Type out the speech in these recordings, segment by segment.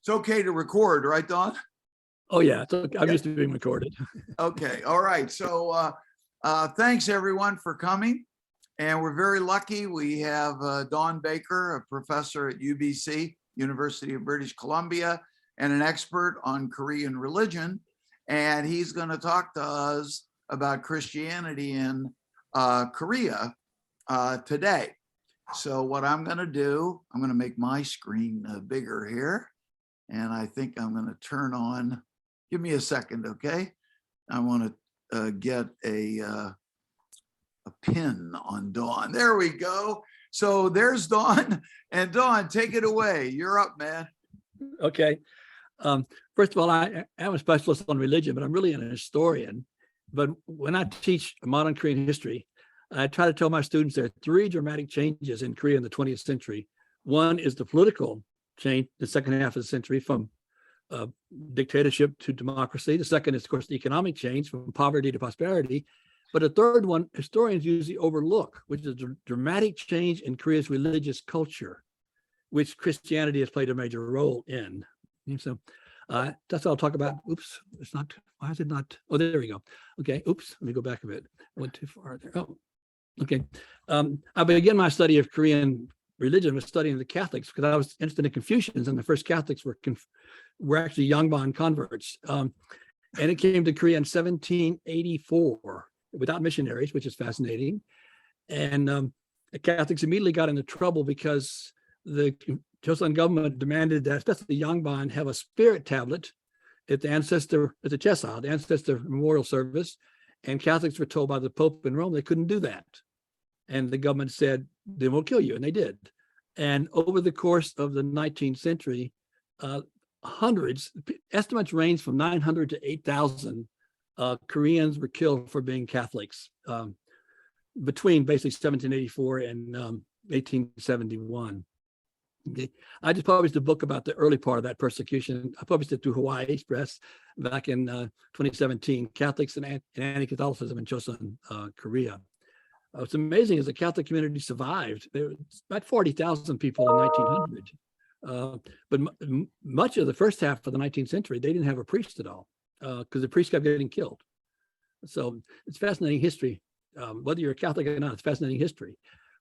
It's okay to record, right, Don? Oh, yeah. It's okay. I'm Yeah. used to being recorded. Okay, all right. So thanks everyone for coming. And we're very lucky. We have Don Baker, a professor at UBC, University of British Columbia, and an expert on Korean religion. And he's going to talk to us about Christianity in Korea today. So what I'm going to do, I'm going to make my screen bigger here. And I think I'm going to turn on, give me a second, okay? I want to get a pin on Dawn. There we go. So there's Dawn. And Dawn, take it away. You're up, man. Okay. First of all, I am a specialist on religion, but I'm really an historian. But when I teach modern Korean history, I try to tell my students there are three dramatic changes in Korea in the 20th century. One is the political change, the second half of the century, from dictatorship to democracy. The second is, of course, the economic change from poverty to prosperity. But the third one, historians usually overlook, which is a dramatic change in Korea's religious culture, which Christianity has played a major role in. And so that's what I'll talk about. Oops, it's not, why is it not? Oh, there we go. Okay, oops, let me go back a bit. I went too far there. Oh, okay. I began my study of Korean religion with studying the Catholics because I was interested in Confucians, and the first Catholics were actually Yangban converts. And it came to Korea in 1784 without missionaries, which is fascinating. And the Catholics immediately got into trouble because the Joseon government demanded that, especially the Yangban, have a spirit tablet at the ancestor, at the Chesa, the ancestor memorial service. And Catholics were told by the Pope in Rome they couldn't do that. And the government said, then we'll kill you. And they did. And over the course of the 19th century, hundreds, estimates range from 900 to 8,000 Koreans were killed for being Catholics between basically 1784 and 1871. Okay. I just published a book about the early part of that persecution. I published it through Hawaii Express back in 2017, Catholics and Anti-Catholicism in Joseon, Korea. What's amazing is the Catholic community survived. There was about 40,000 people in 1900. But much of the first half of the 19th century, they didn't have a priest at all because the priest kept getting killed. So it's fascinating history. Whether you're a Catholic or not, it's fascinating history.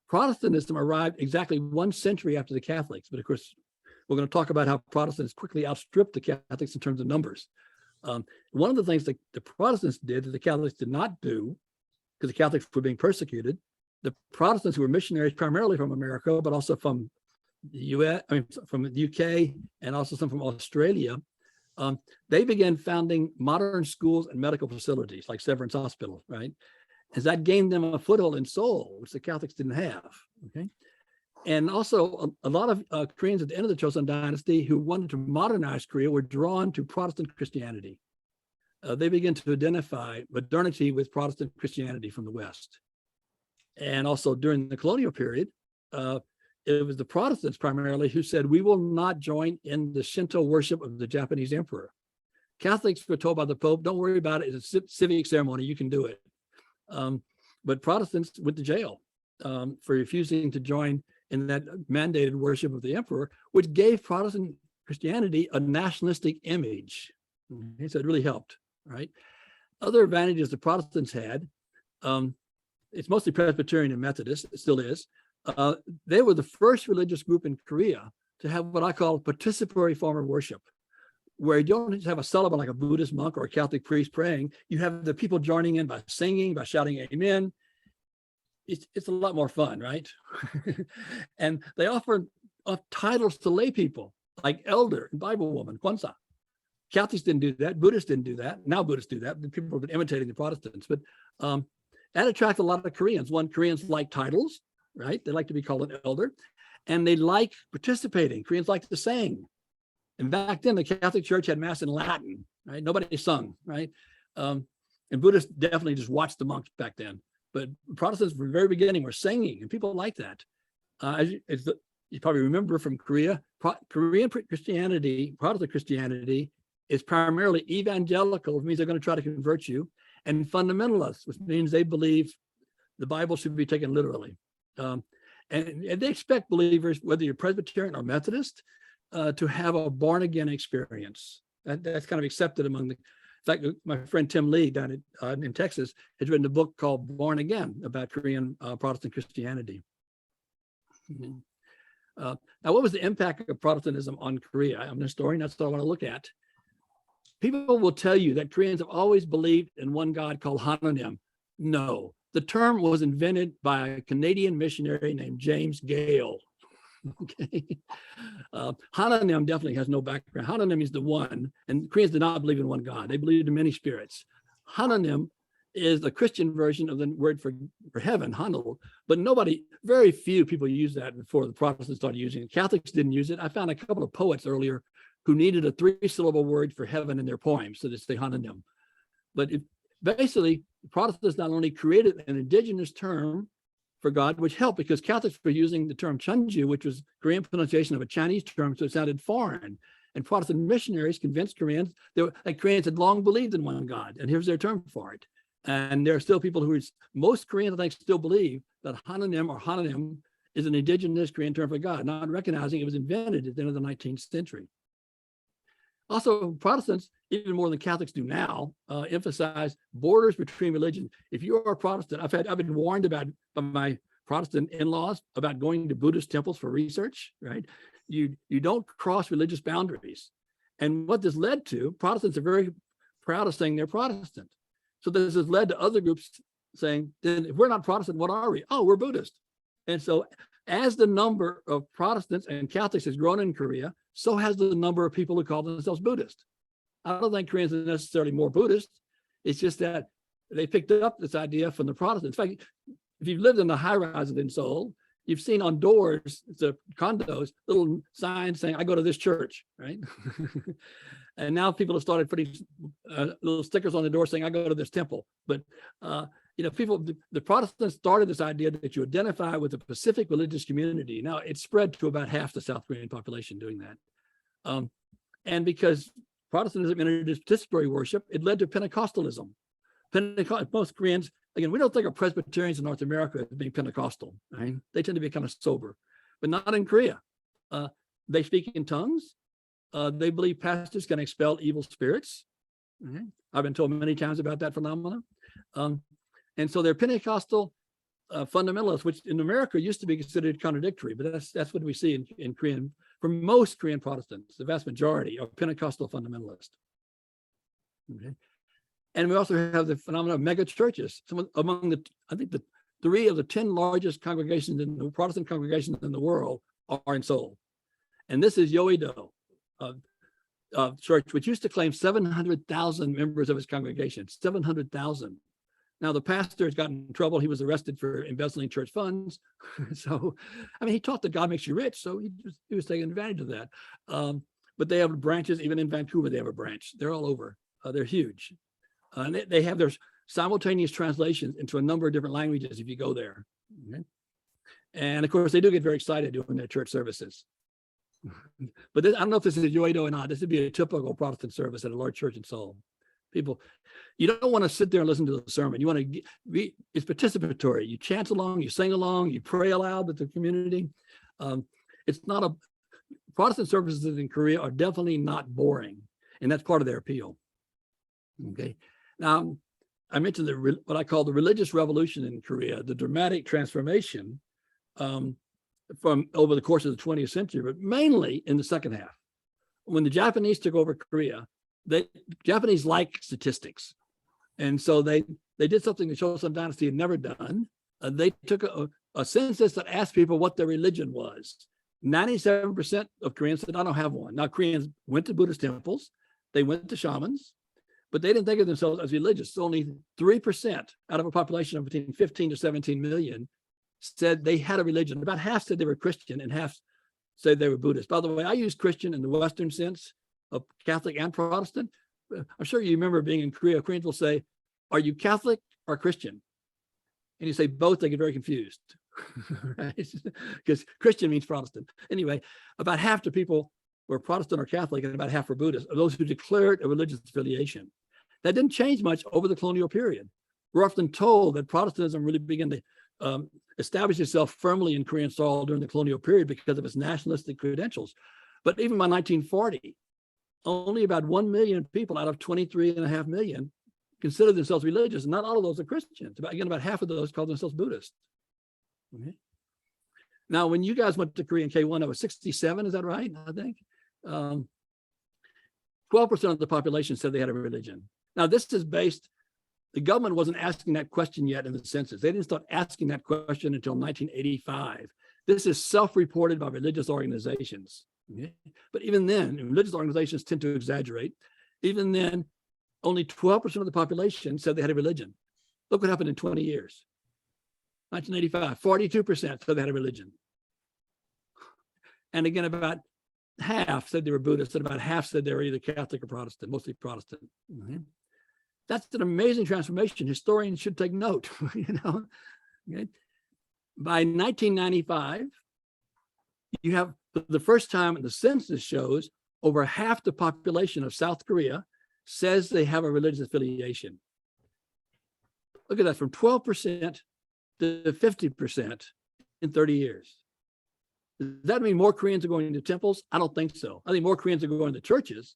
Protestantism arrived exactly 1 century after the Catholics, but of course, we're going to talk about how Protestants quickly outstripped the Catholics in terms of numbers. One of the things that the Protestants did that the Catholics did not do, because the Catholics were being persecuted, the Protestants who were missionaries primarily from America, but also from the US, from the UK, and also some from Australia, they began founding modern schools and medical facilities like Severance Hospital, right? As that gained them a foothold in Seoul, which the Catholics didn't have, okay? And also a lot of Koreans at the end of the Joseon dynasty who wanted to modernize Korea were drawn to Protestant Christianity. They began to identify modernity with Protestant Christianity from the West. And also during the colonial period, it was the Protestants primarily who said, we will not join in the Shinto worship of the Japanese emperor. Catholics were told by the Pope, don't worry about it, it's a civic ceremony, you can do it. But Protestants went to jail for refusing to join in that mandated worship of the emperor, which gave Protestant Christianity a nationalistic image. Okay, so it really helped, right? Other advantages the Protestants had, it's mostly Presbyterian and Methodist, it still is. They were the first religious group in Korea to have what I call participatory form of worship, where you don't just have a celebrant like a Buddhist monk or a Catholic priest praying. You have the people joining in by singing, by shouting amen. It's a lot more fun, right? And they offer titles to lay people like elder and Bible woman, Kwanzaa. Catholics didn't do that. Buddhists didn't do that. Now Buddhists do that. People have been imitating the Protestants. But that attracted a lot of Koreans. One, Koreans like titles, right? They like to be called an elder. And they like participating. Koreans like to sing. And back then, the Catholic Church had Mass in Latin, right? Nobody sung, right? And Buddhists definitely just watched the monks back then. But Protestants from the very beginning were singing, and people like that. You probably remember from Korea, Korean Christianity, Protestant Christianity, is primarily evangelical, which means they're going to try to convert you, and fundamentalists, which means they believe the Bible should be taken literally. And they expect believers, whether you're Presbyterian or Methodist, to have a born again experience. That's kind of accepted among the. In fact, my friend Tim Lee down in Texas has written a book called Born Again about Korean Protestant Christianity. Now, what was the impact of Protestantism on Korea? I'm a historian, that's what I want to look at. People will tell you that Koreans have always believed in one God called Hananim. No, the term was invented by a Canadian missionary named James Gale. Okay, Hananim definitely has no background. Hananim is the one, and Koreans did not believe in one God. They believed in many spirits. Hananim is the Christian version of the word for heaven, Hanul, but very few people use that before the Protestants started using it. Catholics didn't use it. I found a couple of poets earlier who needed a 3-syllable word for heaven in their poems, so they say Hananim. But basically, Protestants not only created an indigenous term for God, which helped because Catholics were using the term Chunju, which was Korean pronunciation of a Chinese term, so it sounded foreign. And Protestant missionaries convinced Koreans that Koreans had long believed in one God, and here's their term for it. And there are still people most Koreans, I think, still believe that Hananim or Hananim is an indigenous Korean term for God, not recognizing it was invented at the end of the 19th century. Also, Protestants, even more than Catholics do now, emphasize borders between religions. If you are a Protestant, I've been warned by my Protestant in-laws about going to Buddhist temples for research, right? You don't cross religious boundaries. And what this led to, Protestants are very proud of saying they're Protestant. So this has led to other groups saying, then if we're not Protestant, what are we? Oh, we're Buddhist. And so as the number of Protestants and Catholics has grown in Korea, so has the number of people who call themselves Buddhist. I don't think Koreans are necessarily more Buddhist. It's just that they picked up this idea from the Protestants. In fact, if you've lived in the high rises in Seoul, you've seen on doors, the condos, little signs saying, I go to this church, right? And now people have started putting little stickers on the door saying, I go to this temple. But, the Protestants started this idea that you identify with a specific religious community. Now it's spread to about half the South Korean population doing that. And because Protestantism introduced participatory worship, it led to Pentecostalism. Most Koreans, again, we don't think of Presbyterians in North America as being Pentecostal, right? They tend to be kind of sober, but not in Korea. They speak in tongues. They believe pastors can expel evil spirits. Okay? I've been told many times about that phenomenon. And so they're Pentecostal fundamentalists, which in America used to be considered contradictory, but that's what we see in Korean. For most Korean Protestants, the vast majority are Pentecostal fundamentalists. Okay. And we also have the phenomenon of mega churches. Among I think the 3 of the 10 largest congregations in the Protestant congregations in the world are in Seoul. And this is Yoido Church, which used to claim 700,000 members of its congregation, 700,000. Now, the pastor has gotten in trouble. He was arrested for embezzling church funds. So, he taught that God makes you rich. So he was taking advantage of that. But they have branches, even in Vancouver, they have a branch. They're all over. They're huge. And they have their simultaneous translations into a number of different languages if you go there. Okay? And of course, they do get very excited doing their church services. But I don't know if this is Yoido or not. This would be a typical Protestant service at a large church in Seoul. People, you don't want to sit there and listen to the sermon. You want to it's participatory. You chant along, you sing along, you pray aloud with the community. It's not Protestant services in Korea are definitely not boring, and that's part of their appeal. Okay. Now, I mentioned what I call the religious revolution in Korea, the dramatic transformation from over the course of the 20th century, but mainly in the second half. When the Japanese took over Korea, the Japanese like statistics. And so they did something that Chosun Dynasty had never done. They took a census that asked people what their religion was. 97% of Koreans said, I don't have one. Now, Koreans went to Buddhist temples, they went to shamans, but they didn't think of themselves as religious. So only 3% out of a population of between 15 to 17 million said they had a religion. About half said they were Christian and half said they were Buddhist. By the way, I use Christian in the Western sense of Catholic and Protestant. I'm sure you remember being in Korea. Koreans will say, are you Catholic or Christian? And you say both, they get very confused, right? Because Christian means Protestant. Anyway, about half the people were Protestant or Catholic and about half were Buddhist, those who declared a religious affiliation. That didn't change much over the colonial period. We're often told that Protestantism really began to establish itself firmly in Korean soil during the colonial period because of its nationalistic credentials. But even by 1940, only about 1 million people out of 23.5 million consider themselves religious. And not all of those are Christians. About half of those call themselves Buddhist. Okay. Now, when you guys went to Korean K1, it was 67, is that right? I think 12% of the population said they had a religion. Now, this is based, the government wasn't asking that question yet in the census. They didn't start asking that question until 1985. This is self-reported by religious organizations. Okay? But even then, religious organizations tend to exaggerate. Even then, only 12% of the population said they had a religion. Look what happened in 20 years. 1985, 42% said they had a religion. And again, about half said they were Buddhist, and about half said they were either Catholic or Protestant, mostly Protestant. Mm-hmm. That's an amazing transformation. Historians should take note. You know, okay? By 1995, you have, for the first time, the census shows over half the population of South Korea says they have a religious affiliation. Look at that, from 12% to 50% in 30 years. Does that mean more Koreans are going to temples? I don't think so. I think more Koreans are going to churches,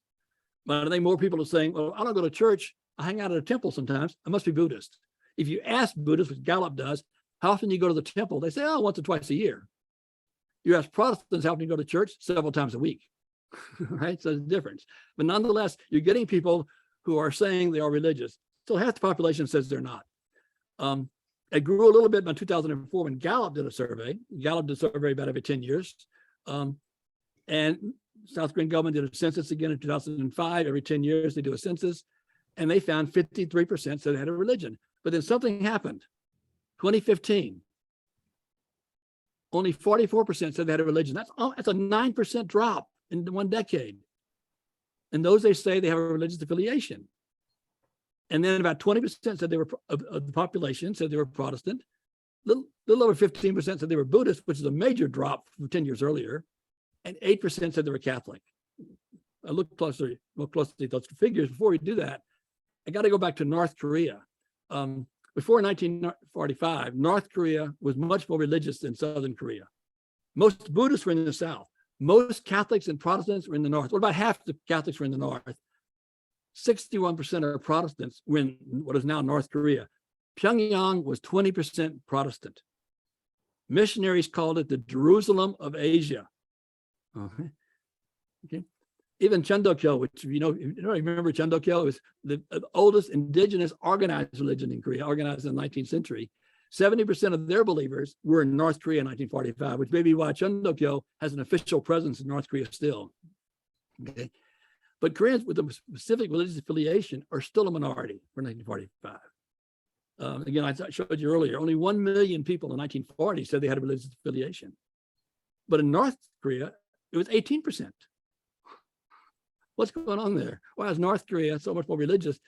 but I think more people are saying, well, I don't go to church. I hang out at a temple sometimes. I must be Buddhist. If you ask Buddhists, which Gallup does, how often do you go to the temple? They say, oh, once or twice a year. You ask Protestants, how often do you go to church? Several times a week, right? So there's a difference. But nonetheless, you're getting people who are saying they are religious. Still half the population says they're not. It grew a little bit by 2004 when Gallup did a survey. Gallup did a survey about every 10 years. And South Korean government did a census again in 2005. Every 10 years, they do a census. And they found 53% said they had a religion. But then something happened. 2015, only 44% said they had a religion. That's a 9% drop in 1 decade. And those they say they have a religious affiliation. And then about 20% said they were, of the population said they were Protestant. Little over 15% said they were Buddhist, which is a major drop from 10 years earlier. And 8% said they were Catholic. I looked closely at those figures. Before we do that, I got to go back to North Korea. Before 1945, North Korea was much more religious than Southern Korea. Most Buddhists were in the South. Most Catholics and Protestants were in the North. What about half the Catholics were in the North? 61% of Protestants were in what is now North Korea. Pyongyang was 20% Protestant. Missionaries called it the Jerusalem of Asia. Okay. Even Chundokyo, which remember Chundokyo, was the oldest indigenous organized religion in Korea, organized in the 19th century. 70% of their believers were in North Korea in 1945, which may be why Chundokyo has an official presence in North Korea still. Okay. But Koreans with a specific religious affiliation are still a minority for 1945. Again, I showed you earlier, only 1 million people in 1940 said they had a religious affiliation. But in North Korea, it was 18%. What's going on there? Why is North Korea so much more religious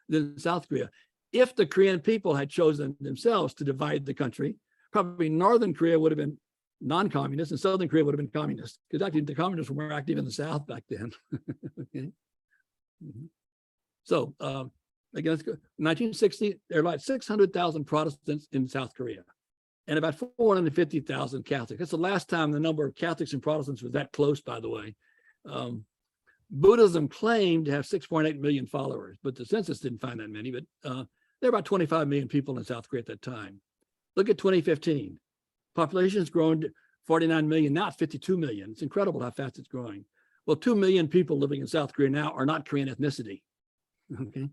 than South Korea? If the Korean people had chosen themselves to divide the country, probably Northern Korea would have been non-communist and Southern Korea would have been communist, because actually the communists were more active in the South back then. Okay. Mm-hmm. So again, let's go. 1960, there were like 600,000 Protestants in South Korea and about 450,000 Catholics. That's the last time the number of Catholics and Protestants was that close, by the way. Buddhism claimed to have 6.8 million followers, but the census didn't find that many, but there were about 25 million people in South Korea at that time. Look at 2015. Population has grown to 49 million, now it's 52 million. It's incredible how fast it's growing. Well, 2 million people living in South Korea now are not Korean ethnicity. Okay.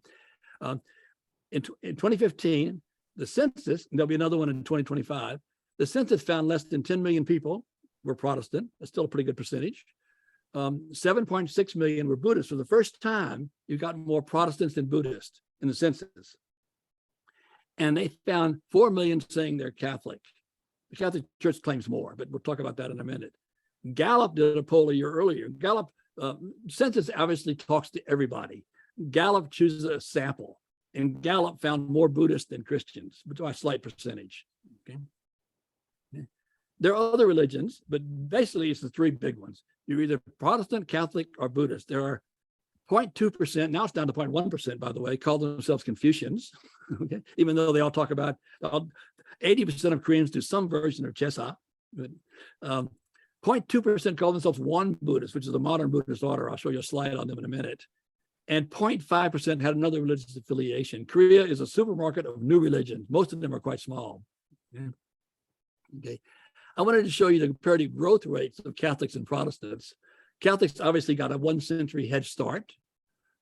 In 2015, the census, and there'll be another one in 2025, the census found less than 10 million people were Protestant. That's still a pretty good percentage. 7.6 million were Buddhists. For the first time, you've got more Protestants than Buddhists in the census. And they found 4 million saying they're Catholic. The Catholic Church claims more, but we'll talk about that in a minute. Gallup did a poll a year earlier. Gallup, census obviously talks to everybody. Gallup chooses a sample, and Gallup found more Buddhists than Christians, but by a slight percentage. Okay. There are other religions, but basically it's the three big ones. You're either Protestant, Catholic, or Buddhist. There are 0.2%, now it's down to 0.1%, by the way, call themselves Confucians, okay? Even though they all talk about, 80% of Koreans do some version of Chesa, but 0.2% call themselves one Buddhist, which is the modern Buddhist order. I'll show you a slide on them in a minute. And 0.5% had another religious affiliation. Korea is a supermarket of new religions. Most of them are quite small. Okay. I wanted to show you the comparative growth rates of Catholics and Protestants. Catholics obviously got a 1 century head start,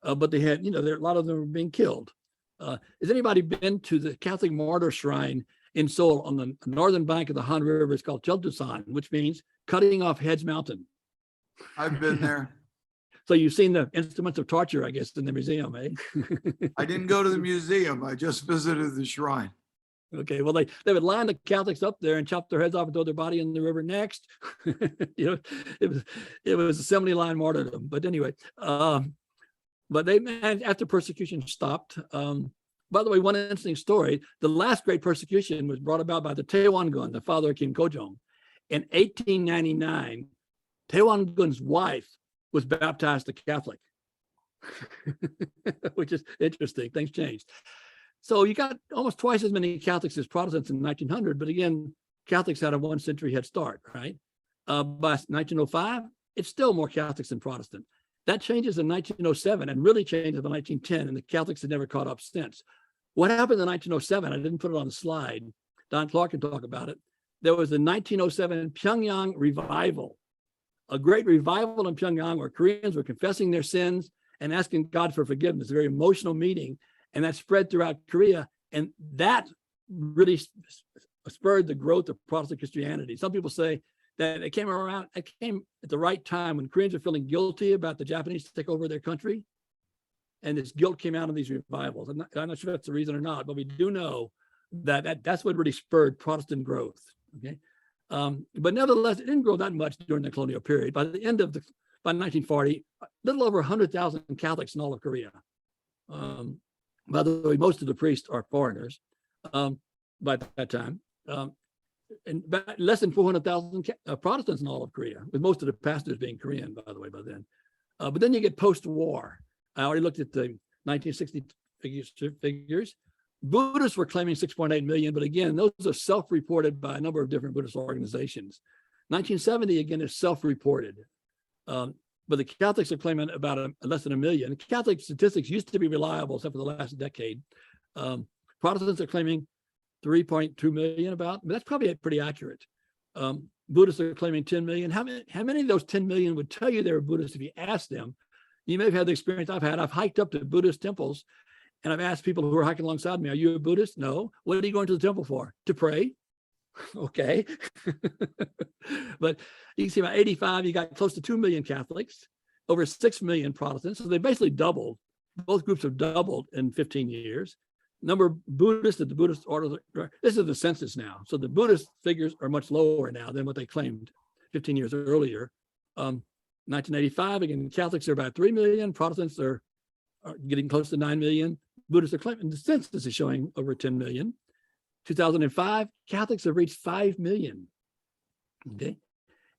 but they had, a lot of them were being killed. Has anybody been to the Catholic martyr shrine in Seoul on the northern bank of the Han River? It's called Cheolsusan, which means cutting off heads mountain. I've been there. So you've seen the instruments of torture, I guess, in the museum, eh? I didn't go to the museum. I just visited the shrine. Okay, well, they would line the Catholics up there and chop their heads off and throw their body in the river next. It was assembly line martyrdom. But anyway, but they managed after persecution stopped. By the way, one interesting story: the last great persecution was brought about by the Taewon-gun, the father of Kim Kojong. In 1899, Taewon-gun's wife was baptized a Catholic, which is interesting. Things changed. So you got almost twice as many Catholics as Protestants in 1900, but again, Catholics had a 1 century head start, right? By 1905, it's still more Catholics than Protestant. That changes in 1907 and really changes in 1910, and the Catholics have never caught up since. What happened in 1907? I didn't put it on the slide. Don Clark can talk about it. There was the 1907 Pyongyang revival, a great revival in Pyongyang where Koreans were confessing their sins and asking God for forgiveness, a very emotional meeting. And that spread throughout Korea. And that really spurred the growth of Protestant Christianity. Some people say that it came at the right time when Koreans were feeling guilty about the Japanese to take over their country. And this guilt came out of these revivals. I'm not sure if that's the reason or not, but we do know that's what really spurred Protestant growth. Okay. But nevertheless, it didn't grow that much during the colonial period. By 1940, a little over 100,000 Catholics in all of Korea. By the way, most of the priests are foreigners by that time. And less than 400,000 Protestants in all of Korea, with most of the pastors being Korean, by the way, by then. But then you get post-war. I already looked at the 1960 figures. Buddhists were claiming 6.8 million, but again, those are self-reported by a number of different Buddhist organizations. 1970, again, is self-reported. But the Catholics are claiming about less than 1 million. Catholic statistics used to be reliable, except for the last decade. Protestants are claiming 3.2 million but that's probably pretty accurate. Buddhists are claiming 10 million. How many of those 10 million would tell you they were Buddhists if you asked them? You may have had the experience I've had. I've hiked up to Buddhist temples, and I've asked people who are hiking alongside me, are you a Buddhist? No. What are you going to the temple for? To pray. Okay. But you can see by 85, you got close to 2 million Catholics, over 6 million Protestants. So they basically doubled. Both groups have doubled in 15 years. Number of Buddhists at the Buddhist order, this is the census now. So the Buddhist figures are much lower now than what they claimed 15 years earlier. 1985, again, Catholics are about 3 million. Protestants are getting close to 9 million. Buddhists are claiming, the census is showing over 10 million. 2005, Catholics have reached 5 million. Okay.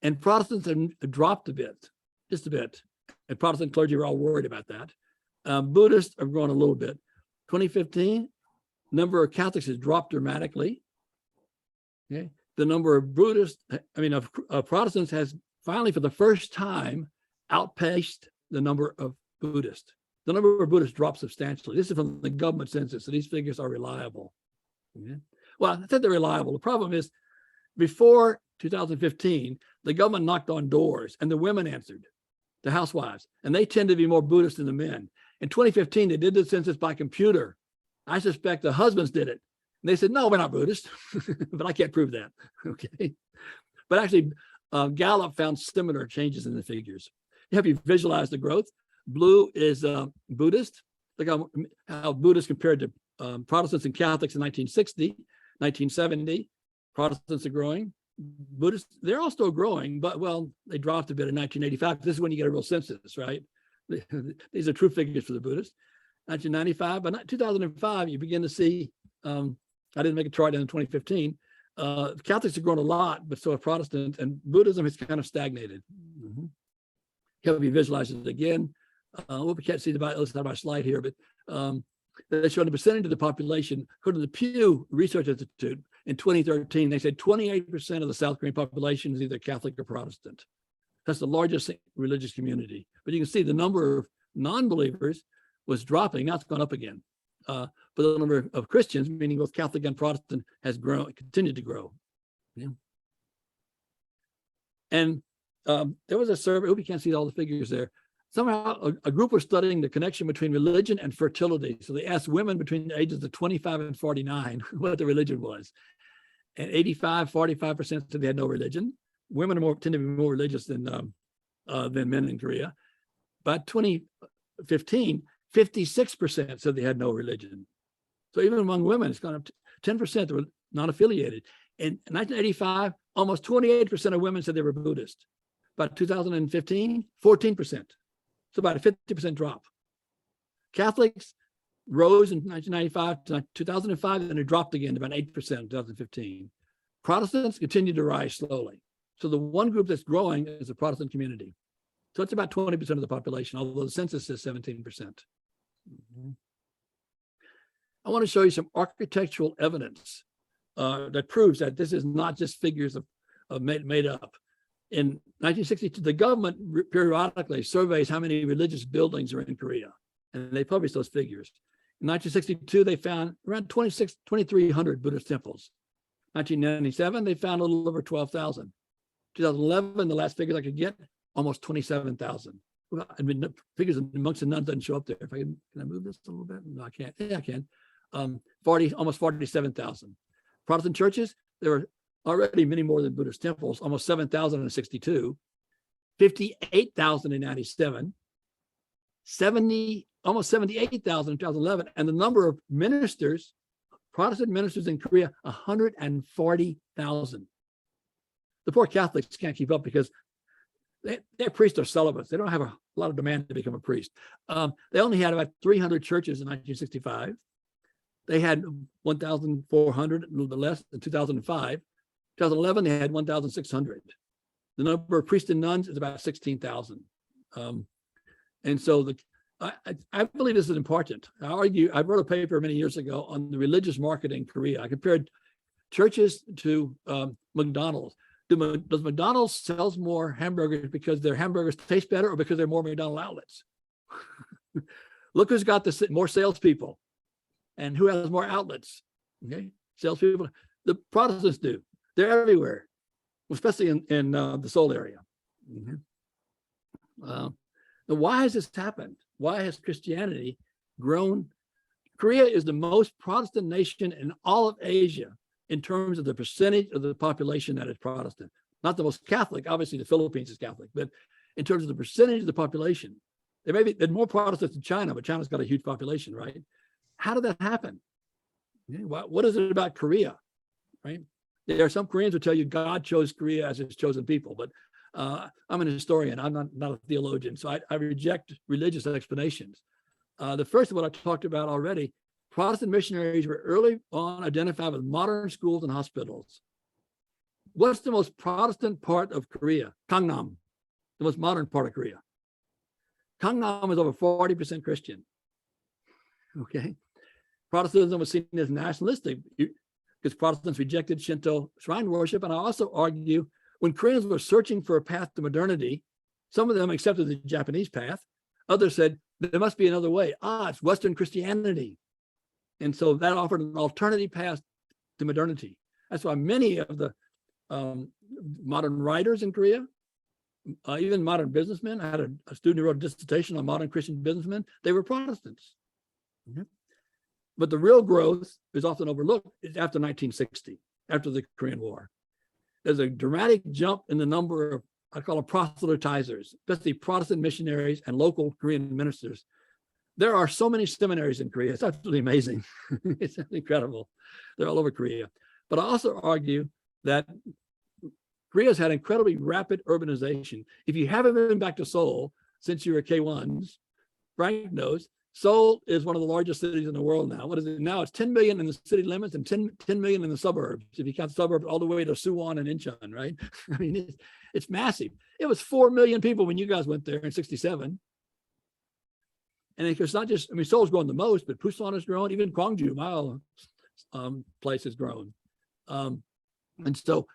And Protestants have dropped a bit, just a bit. And Protestant clergy are all worried about that. Buddhists have grown a little bit. 2015, number of Catholics has dropped dramatically. Okay. The number of Protestants has finally, for the first time, outpaced the number of Buddhists. The number of Buddhists dropped substantially. This is from the government census, so these figures are reliable. Okay. Well, I said they're reliable. The problem is, before 2015, the government knocked on doors and the women answered, the housewives, and they tend to be more Buddhist than the men. In 2015, they did the census by computer. I suspect the husbands did it. And they said, no, we're not Buddhist, but I can't prove that. Okay. But actually, Gallup found similar changes in the figures. Have you visualized the growth? Blue is Buddhist. Look how Buddhists compared to Protestants and Catholics in 1960, 1970. Protestants are growing. Buddhists, they're all still growing, but well, they dropped a bit in 1985. This is when you get a real census, right? These are true figures for the Buddhists. 1995, but 2005, you begin to see, I didn't make a chart in 2015. Catholics have grown a lot, but so have Protestants, and Buddhism has kind of stagnated. Mm-hmm. Can we visualize it again? We can't see the other side of our slide here, but they show the percentage of the population, according to the Pew Research Institute, In 2013, they said 28% of the South Korean population is either Catholic or Protestant. That's the largest religious community. But you can see the number of non-believers was dropping. Now it's gone up again. But the number of Christians, meaning both Catholic and Protestant, has grown, continued to grow. Yeah. And there was a survey. I hope you can't see all the figures there. Somehow a group was studying the connection between religion and fertility. So they asked women between the ages of 25 and 49 what the religion was. And 45% said they had no religion. Women tend to be more religious than men in Korea. By 2015, 56% said they had no religion. So even among women, it's gone up to 10% that were non-affiliated. In 1985, almost 28% of women said they were Buddhist. By 2015, 14%. So about a 50% drop. Catholics rose in 1995 to 2005, and it dropped again to about 8% in 2015. Protestants continued to rise slowly. So the one group that's growing is the Protestant community. So it's about 20% of the population, although the census says 17%. I want to show you some architectural evidence that proves that this is not just figures of made up. In 1962, the government periodically surveys how many religious buildings are in Korea, and they publish those figures. In 1962, they found around 2,300 Buddhist temples. 1997, they found a little over 12,000. 2011, the last figures I could get, almost 27,000. Well, I mean, the figures of monks and nuns doesn't show up there. If can I move this a little bit? No, I can't. Yeah, I can. Almost 47,000. Protestant churches, there were already many more than Buddhist temples, almost 7,062, 58,000 in 97, almost 78,000 in 2011, and the number of ministers, Protestant ministers in Korea, 140,000. The poor Catholics can't keep up because their priests are celibates. They don't have a lot of demand to become a priest. They only had about 300 churches in 1965. They had 1,400, a little bit less, in 2005. 2011, they had 1,600. The number of priests and nuns is about 16,000. And so I believe this is important. I wrote a paper many years ago on the religious market in Korea. I compared churches to McDonald's. Does McDonald's sells more hamburgers because their hamburgers taste better or because there are more McDonald's outlets? Look who's got more salespeople and who has more outlets. Okay, salespeople. The Protestants do. They're everywhere, especially in the Seoul area. Now, why has this happened? Why has Christianity grown? Korea is the most Protestant nation in all of Asia in terms of the percentage of the population that is Protestant. Not the most Catholic, obviously the Philippines is Catholic, but in terms of the percentage of the population, there's more Protestants in China, but China's got a huge population, right? How did that happen? What is it about Korea, right? There are some Koreans who tell you God chose Korea as his chosen people, but I'm an historian. I'm not a theologian, so I reject religious explanations. The first of what I talked about already, Protestant missionaries were early on identified with modern schools and hospitals. What's the most Protestant part of Korea? Gangnam, the most modern part of Korea. Gangnam is over 40% Christian. Okay. Protestantism was seen as nationalistic because Protestants rejected Shinto shrine worship. And I also argue when Koreans were searching for a path to modernity, some of them accepted the Japanese path. Others said, there must be another way. It's Western Christianity. And so that offered an alternative path to modernity. That's why many of the modern writers in Korea, even modern businessmen, I had a student who wrote a dissertation on modern Christian businessmen, they were Protestants. But the real growth is often overlooked is after 1960, after the Korean War. There's a dramatic jump in the number of, I call them proselytizers, especially Protestant missionaries and local Korean ministers. There are so many seminaries in Korea. It's absolutely amazing. It's incredible. They're all over Korea. But I also argue that Korea's had incredibly rapid urbanization. If you haven't been back to Seoul since you were K1s, Frank knows, Seoul is one of the largest cities in the world now. What is it now? It's 10 million in the city limits and 10 million in the suburbs. If you count the suburbs all the way to Suwon and Incheon, right? I mean, it's massive. It was 4 million people when you guys went there in 67. And it's not just, I mean, Seoul's grown the most, but Busan has grown, even Gwangju, my place has grown. And so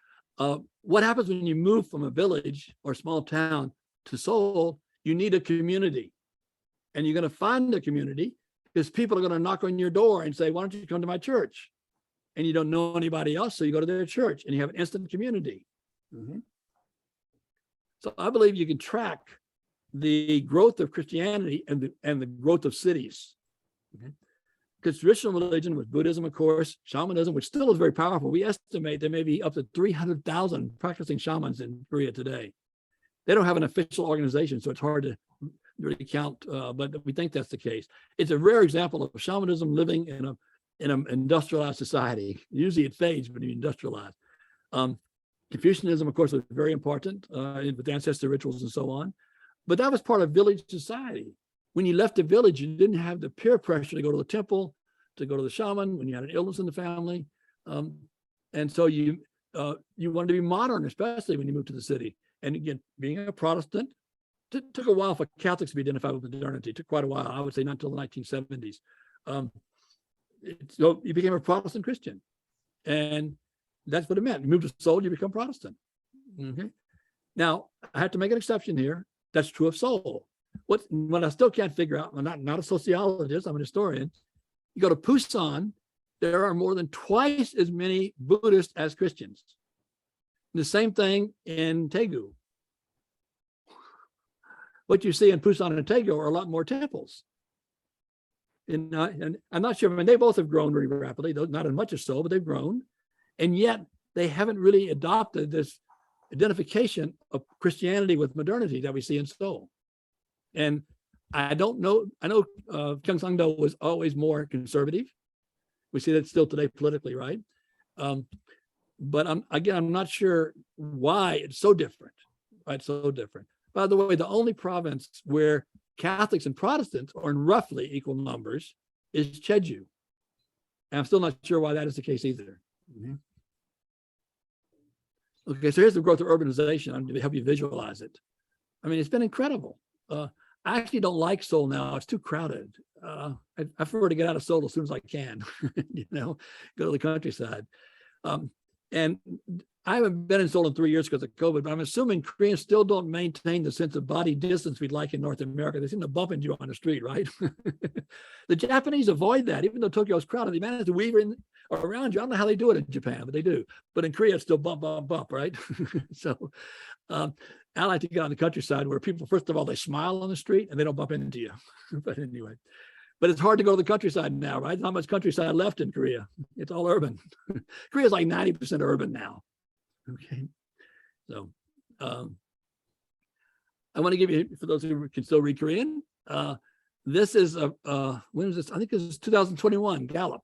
what happens when you move from a village or small town to Seoul? You need a community, and you're going to find a community because people are going to knock on your door and say, why don't you come to my church? And you don't know anybody else, so you go to their church and you have an instant community. So I believe you can track the growth of Christianity and the growth of cities. Because traditional religion with Buddhism, of course, shamanism, which still is very powerful. We estimate there may be up to 300,000 practicing shamans in Korea today. They don't have an official organization, so it's hard to really count, but we think that's the case. It's a rare example of shamanism living in an industrialized society. Usually it fades when you industrialize. Confucianism, of course, was very important with ancestor rituals and so on. But that was part of village society. When you left the village, you didn't have the peer pressure to go to the temple, to go to the shaman when you had an illness in the family. And so you wanted to be modern, especially when you moved to the city. And again, being a Protestant, took a while for Catholics to be identified with modernity. It took quite a while. I would say not until the 1970s. So you became a Protestant Christian. And that's what it meant. You moved to Seoul, you become Protestant. Okay. Now, I have to make an exception here. That's true of Seoul. What I still can't figure out, I'm not a sociologist, I'm an historian. You go to Busan, there are more than twice as many Buddhists as Christians. The same thing in Daegu. What you see in Busan and Daegu are a lot more temples. And I'm not sure, I mean, they both have grown very rapidly, though not as much as Seoul, but they've grown. And yet they haven't really adopted this identification of Christianity with modernity that we see in Seoul. And I don't know, I know Gyeongsang-do was always more conservative. We see that still today politically, right? But I'm not sure why it's so different. Right? So different. By the way, the only province where Catholics and Protestants are in roughly equal numbers is Jeju. And I'm still not sure why that is the case either. Okay, so here's the growth of urbanization. I'm going to help you visualize it. I mean, it's been incredible. I actually don't like Seoul now. It's too crowded. I prefer to get out of Seoul as soon as I can, go to the countryside. And I haven't been in Seoul in 3 years because of COVID, but I'm assuming Koreans still don't maintain the sense of body distance we'd like in North America. They seem to bump into you on the street, right? The Japanese avoid that. Even though Tokyo is crowded, they manage to weave in around you. I don't know how they do it in Japan, but they do. But in Korea, it's still bump, bump, bump, right? So I like to get on the countryside where people, first of all, they smile on the street and they don't bump into you. But anyway, but it's hard to go to the countryside now, right? There's not much countryside left in Korea. It's all urban. Korea is like 90% urban now. Okay. So I want to give you, for those who can still read Korean, this is when was this? I think this is 2021, Gallup.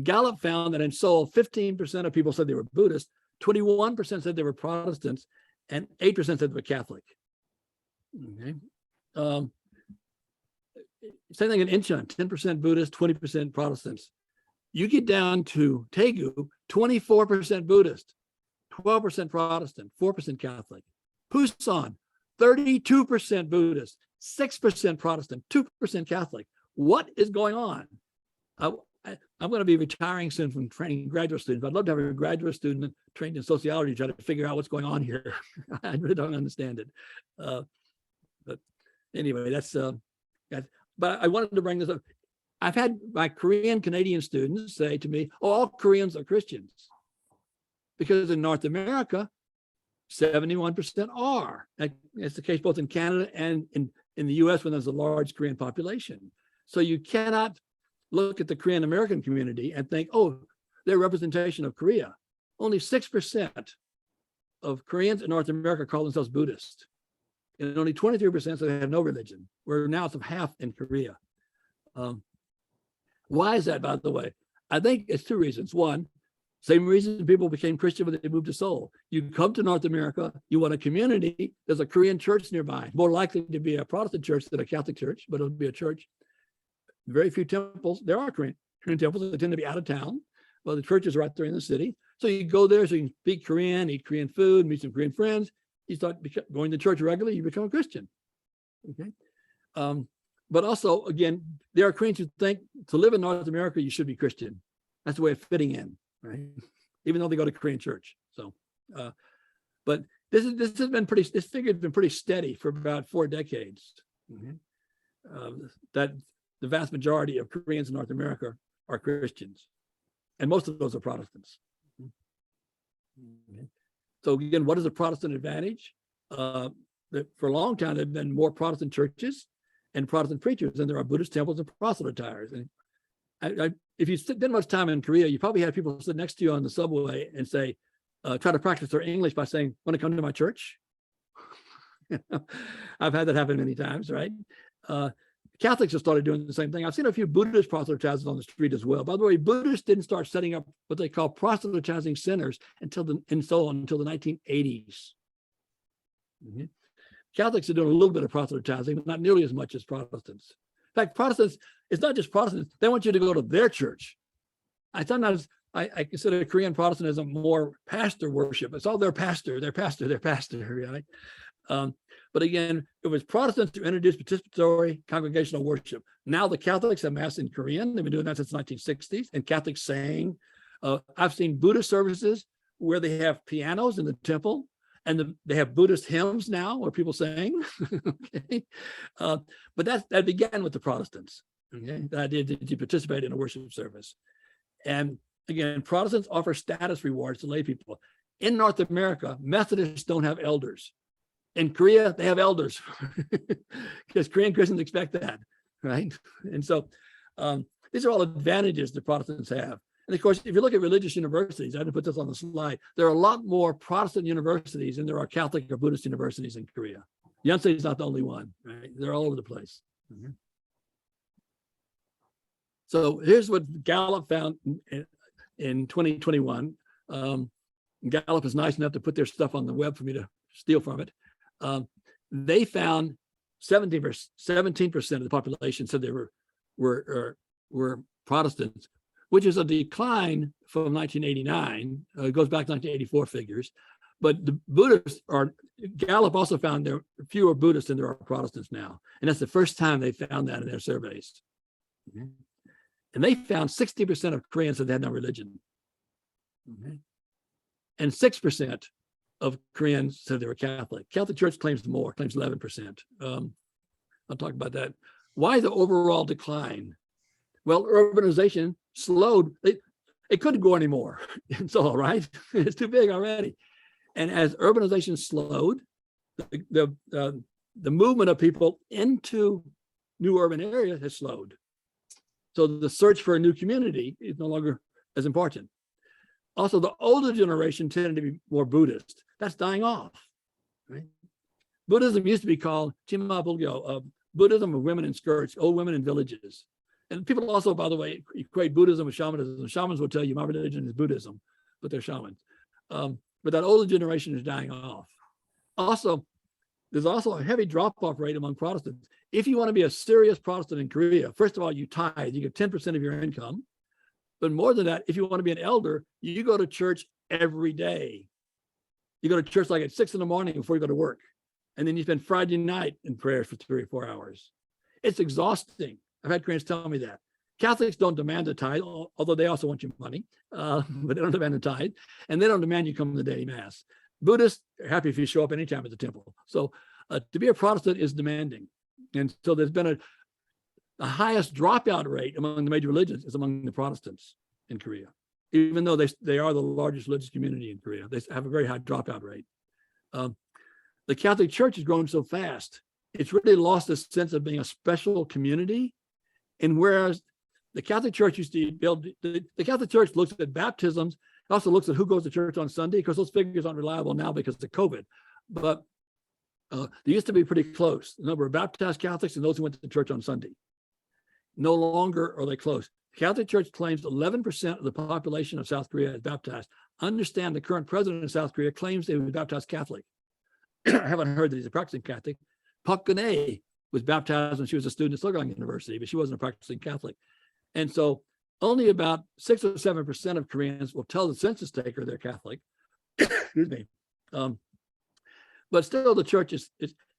Gallup found that in Seoul, 15% of people said they were Buddhist, 21% said they were Protestants, and 8% said they were Catholic. Okay. Same thing in Incheon, 10% Buddhist, 20% Protestants. You get down to Daegu, 24% Buddhist, 12% Protestant, 4% Catholic. Busan, 32% Buddhist, 6% Protestant, 2% Catholic. What is going on? I'm going to be retiring soon from training graduate students. I'd love to have a graduate student trained in sociology try to figure out what's going on here. I really don't understand it. But anyway, that's. But I wanted to bring this up. I've had my Korean Canadian students say to me, "Oh, all Koreans are Christians," because in North America, 71% are. It's the case both in Canada and in the U.S. when there's a large Korean population. So you cannot look at the Korean American community and think, oh, they're a representation of Korea. Only 6% of Koreans in North America call themselves Buddhist. And only 23% say they have no religion, where now it's half in Korea. Why is that, by the way? I think it's two reasons. One, same reason people became Christian when they moved to Seoul. You come to North America, you want a community, there's a Korean church nearby, more likely to be a Protestant church than a Catholic church, but it'll be a church. Very few temples. There are Korean temples that tend to be out of town. Well, the church is right there in the city. So you go there so you can speak Korean, eat Korean food, meet some Korean friends. You start going to church regularly, you become a Christian. Okay. But also, again, there are Koreans who think to live in North America, you should be Christian. That's the way of fitting in, right? even though they go to Korean church. So, but this figure has been pretty steady for about 4 decades. That the vast majority of Koreans in North America are Christians, and most of those are Protestants. So again, what is a Protestant advantage? For a long time, there have been more Protestant churches and Protestant preachers than there are Buddhist temples and proselytizers. And if you spend much time in Korea, you probably had people sit next to you on the subway and say, try to practice their English by saying, "Want to come to my church?" I've had that happen many times, right? Catholics have started doing the same thing. I've seen a few Buddhist proselytizers on the street as well. By the way, Buddhists didn't start setting up what they call proselytizing centers until the 1980s. Catholics are doing a little bit of proselytizing, but not nearly as much as Protestants. In fact, Protestants, it's not just Protestants, they want you to go to their church. I consider Korean Protestantism more pastor worship. It's all their pastor, right? But again, it was Protestants who introduced participatory congregational worship. Now the Catholics have Mass in Korean. They've been doing that since the 1960s, and Catholics saying. I've seen Buddhist services where they have pianos in the temple, and they have Buddhist hymns now where people sing. Okay? But that began with the Protestants. Okay? The idea that you participate in a worship service. And again, Protestants offer status rewards to lay people. In North America, Methodists don't have elders. In Korea, they have elders because Korean Christians expect that, right? And so these are all advantages the Protestants have. And of course, if you look at religious universities, I didn't put this on the slide, there are a lot more Protestant universities than there are Catholic or Buddhist universities in Korea. Yonsei is not the only one, right? They're all over the place. So here's what Gallup found in 2021. Gallup is nice enough to put their stuff on the web for me to steal from it. They found 17% of the population said they were Protestants, which is a decline from 1989. It goes back to 1984 figures. But the Buddhists Gallup also found there are fewer Buddhists than there are Protestants now. And that's the first time they found that in their surveys. And they found 60% of Koreans said they had no religion. And 6% of Koreans said they were Catholic. Catholic Church claims more, claims 11%. I'll talk about that. Why the overall decline? Well, urbanization slowed. It couldn't go anymore. It's all right. It's too big already. And as urbanization slowed, the movement of people into new urban areas has slowed. So the search for a new community is no longer as important. Also, the older generation tended to be more Buddhist. That's dying off, right? Buddhism used to be called Chima Bulgyo, Buddhism of women in skirts, old women in villages. And people also, by the way, equate Buddhism with shamanism. Shamans will tell you my religion is Buddhism, but they're shamans. But that older generation is dying off. Also, there's also a heavy drop-off rate among Protestants. If you want to be a serious Protestant in Korea, first of all, you tithe, you get 10% of your income. But more than that, if you want to be an elder, you go to church every day. You go to church like at 6 in the morning before you go to work. And then you spend Friday night in prayers for 3 or 4 hours. It's exhausting. I've had Koreans tell me that. Catholics don't demand a tithe, although they also want your money, but they don't demand a tithe. And they don't demand you come to the daily mass. Buddhists are happy if you show up anytime at the temple. So to be a Protestant is demanding. And so there's been the highest dropout rate among the major religions is among the Protestants in Korea, even though they are the largest religious community in Korea. They have a very high dropout rate. The Catholic Church has grown so fast, it's really lost a sense of being a special community. And whereas the Catholic Church used to build, the Catholic Church looks at baptisms, also looks at who goes to church on Sunday, because those figures aren't reliable now because of COVID. But they used to be pretty close, the number of baptized Catholics and those who went to church on Sunday. No longer are they close. The Catholic Church claims 11% of the population of South Korea is baptized. Understand the current president of South Korea claims they was baptized Catholic. I haven't heard that he's a practicing Catholic. Park Geun-hye was baptized when she was a student at Sogang University, but she wasn't a practicing Catholic. And so only about 6 or 7% of Koreans will tell the census taker they're Catholic. Excuse me. But still, the church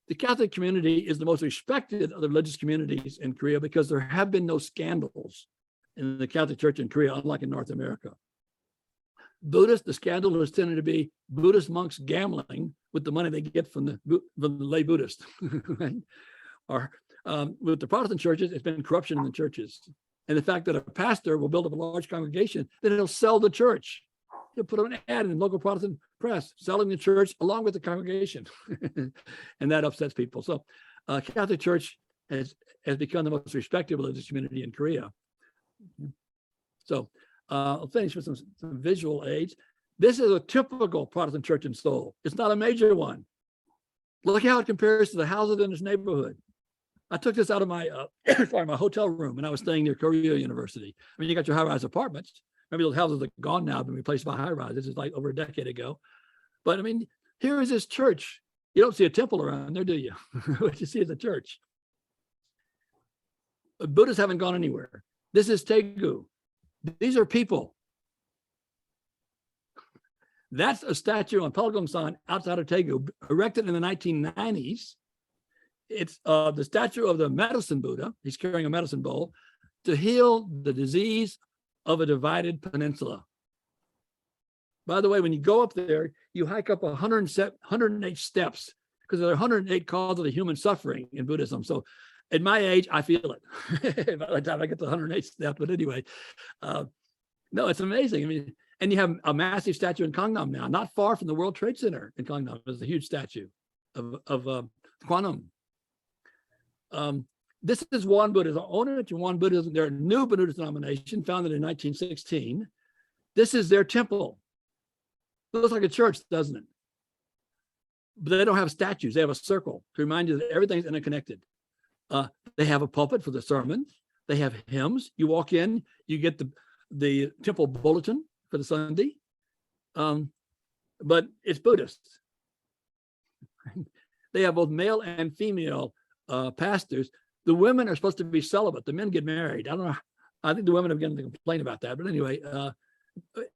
the Catholic community is the most respected of the religious communities in Korea because there have been no scandals in the Catholic Church in Korea, unlike in North America. Buddhist, the scandal has tended to be Buddhist monks gambling with the money they get from the lay Buddhist. Right? Or with the Protestant churches, it's been corruption in the churches. And the fact that a pastor will build up a large congregation, then he'll sell the church. He'll put an ad in the local Protestant press, selling the church along with the congregation. And that upsets people. So Catholic Church has become the most respected religious community in Korea. So I'll finish with some visual aids. This is a typical Protestant church in Seoul. It's not a major one. Look how it compares to the houses in this neighborhood. I took this out of my my hotel room when I was staying near Korea University. I mean, you got your high-rise apartments. Maybe those houses are gone now, been replaced by high-rise. This is like over a decade ago. But I mean, here is this church. You don't see a temple around there, do you? What you see is a church. But Buddhists haven't gone anywhere. This is Daegu. These are people. That's a statue on Palgongsan outside of Daegu, erected in the 1990s. It's the statue of the medicine Buddha. He's carrying a medicine bowl to heal the disease of a divided peninsula. By the way, when you go up there, you hike up 108 steps because there are 108 causes of human suffering in Buddhism. So at my age, I feel it by the time I get to 108 steps. But anyway, no, it's amazing. I mean, and you have a massive statue in Gangnam now, not far from the World Trade Center in Gangnam. There's a huge statue of Kwanum. This is Won Buddhism. Onrit Won Buddhism, they're a new Buddhist denomination founded in 1916. This is their temple. It looks like a church, doesn't it? But they don't have statues. They have a circle to remind you that everything's interconnected. They have a pulpit for the sermons. They have hymns. You walk in, you get the temple bulletin for the Sunday. But it's Buddhist. They have both male and female pastors. The women are supposed to be celibate. The men get married. I don't know. I think the women have begun to complain about that. But anyway,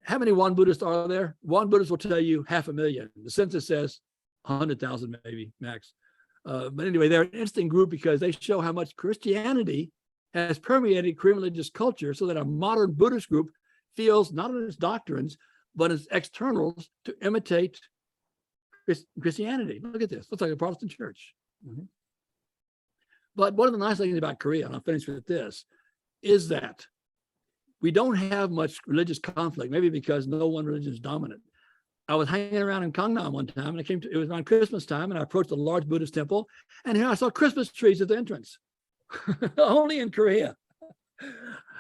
how many Won Buddhists are there? Won Buddhists will tell you 500,000. The census says 100,000 maybe max. But anyway, they're an interesting group because they show how much Christianity has permeated Korean religious culture so that a modern Buddhist group feels not in its doctrines, but as externals to imitate Christianity. Look at this. Looks like a Protestant church. Mm-hmm. But one of the nice things about Korea, and I'll finish with this, is that we don't have much religious conflict, maybe because no one religion is dominant. I was hanging around in Gangnam one time, and it was on Christmas time, and I approached a large Buddhist temple, and here I saw Christmas trees at the entrance. Only in Korea.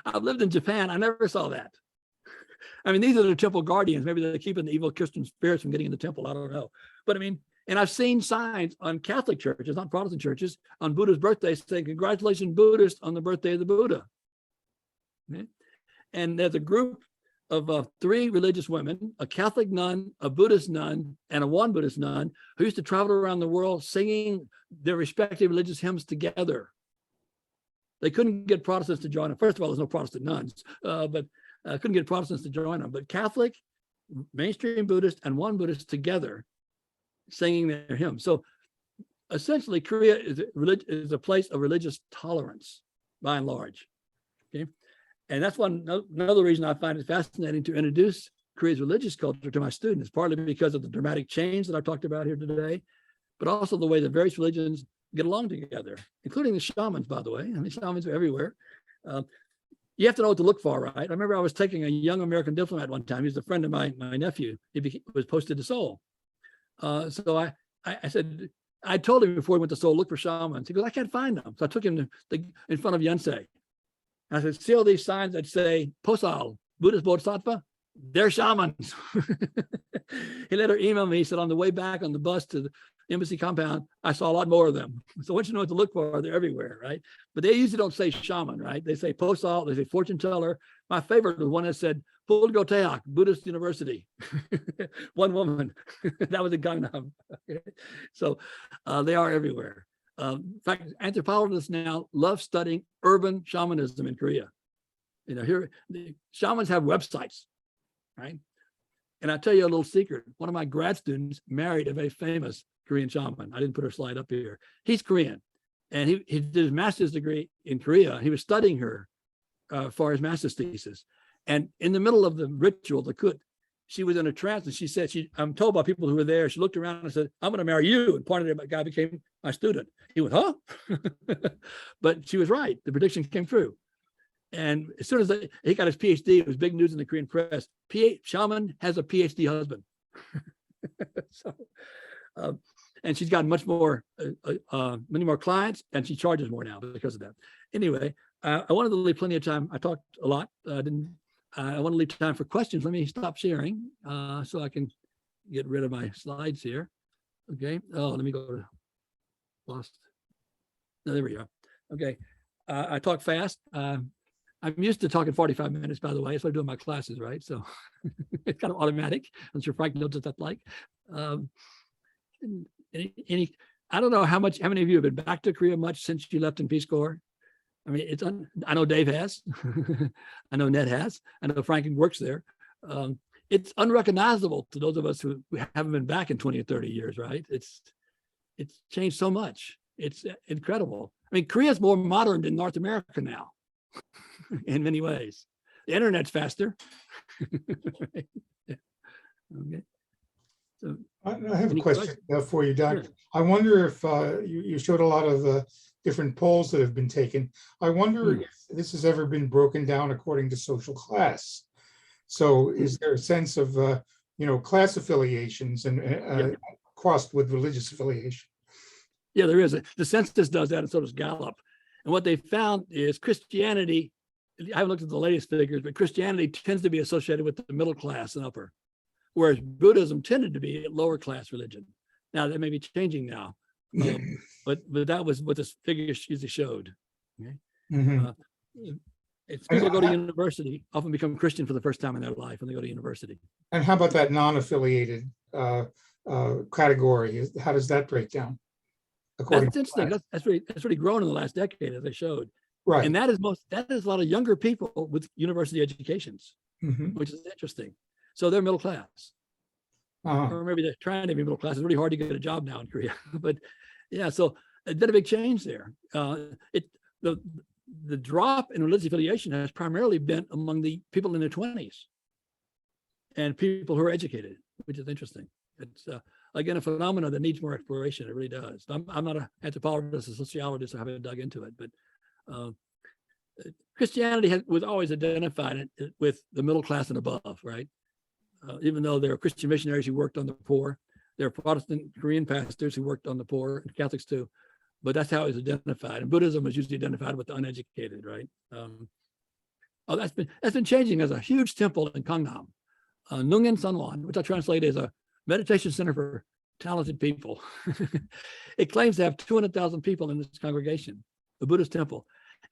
I've lived in Japan. I never saw that. I mean, these are the temple guardians. Maybe they're keeping the evil Christian spirits from getting in the temple. I don't know. But I mean, and I've seen signs on Catholic churches, not Protestant churches, on Buddha's birthday saying, "Congratulations, Buddhist, on the birthday of the Buddha." Okay? And there's a group of 3 religious women, a Catholic nun, a Buddhist nun, and a Won Buddhist nun, who used to travel around the world singing their respective religious hymns together. They couldn't get Protestants to join them. First of all, there's no Protestant nuns, but couldn't get Protestants to join them. But Catholic, mainstream Buddhist, and Won Buddhist together singing their hymns. So essentially, Korea is a place of religious tolerance, by and large. Okay, and that's another reason I find it fascinating to introduce Korea's religious culture to my students, partly because of the dramatic change that I've talked about here today, but also the way the various religions get along together, including the shamans, by the way. I mean, shamans are everywhere. You have to know what to look for, right? I remember I was taking a young American diplomat one time. He was a friend of my nephew. He was posted to Seoul. So I said, I told him before he went to Seoul, look for shamans. He goes, I can't find them. So I took him in front of Yonsei. And I said, see all these signs that say Posal, Buddhist Bodhisattva? They're shamans. He later emailed me. He said, on the way back on the bus to the embassy compound, I saw a lot more of them. So once you know what to look for, they're everywhere, right? But they usually don't say shaman, right? They say Posal, they say fortune teller. My favorite was one that said Pulgo Teak, Buddhist University. One woman. That was in Gangnam. So they are everywhere. In fact, anthropologists now love studying urban shamanism in Korea. You know, here the shamans have websites, right? And I'll tell you a little secret. One of my grad students married a very famous Korean shaman. I didn't put her slide up here. He's Korean, and he did his master's degree in Korea. He was studying her for his master's thesis. And in the middle of the ritual, the kut, she was in a trance, and she said, I'm told by people who were there, she looked around and said, I'm going to marry you, and pointed at the guy became my student. He went, huh? But she was right. The prediction came true. And as soon as he got his PhD, it was big news in the Korean press. Shaman has a PhD husband. So, and she's gotten much more, many more clients, and she charges more now because of that. Anyway, I wanted to leave plenty of time. I talked a lot. I want to leave time for questions. Let me stop sharing so I can get rid of my slides here. Okay. Oh, let me go to lost. No, there we are. Okay. I talk fast. I'm used to talking 45 minutes, by the way. That's what I do in my classes, right? So it's kind of automatic. I'm sure Frank knows what that's like. I don't know how many of you have been back to Korea much since you left in Peace Corps. I mean, I know Dave has. I know Ned has. I know Frank works there. It's unrecognizable to those of us who haven't been back in 20 or 30 years, right? It's changed so much. It's incredible. I mean, Korea is more modern than North America now in many ways. The internet's faster. Okay. So I have a any question for you, Doc. Sure. I wonder if you showed a lot of different polls that have been taken. I wonder if this has ever been broken down according to social class. So is there a sense of, class affiliations and crossed with religious affiliation? Yeah, there is. The census does that, and so does Gallup. And what they found is Christianity, I haven't looked at the latest figures, but Christianity tends to be associated with the middle class and upper, whereas Buddhism tended to be a lower class religion. Now, that may be changing now, but that was what this figure usually showed. Okay? Mm-hmm. It's people go to university often become Christian for the first time in their life when they go to university. And how about that non-affiliated category? How does that break down? That's interesting. That's really grown in the last decade, as I showed. Right. And that is a lot of younger people with university educations, Mm-hmm. which is interesting. So they're middle class, Uh-huh. or maybe they're trying to be middle class. It's really hard to get a job now in Korea, but yeah. So it's been a big change there. The drop in religious affiliation has primarily been among the people in their 20s and people who are educated, which is interesting. It's again a phenomenon that needs more exploration. It really does. I'm not an anthropologist or sociologist, so I haven't dug into it, but Christianity was always identified with the middle class and above, right? Even though there are Christian missionaries who worked on the poor, there are Protestant Korean pastors who worked on the poor, and Catholics too, but that's how it was identified. And Buddhism was usually identified with the uneducated, right? That's been changing. There's a huge temple in Gangnam, Nungen Sunwon, which I translate as a meditation center for talented people. It claims to have 200,000 people in this congregation, the Buddhist temple.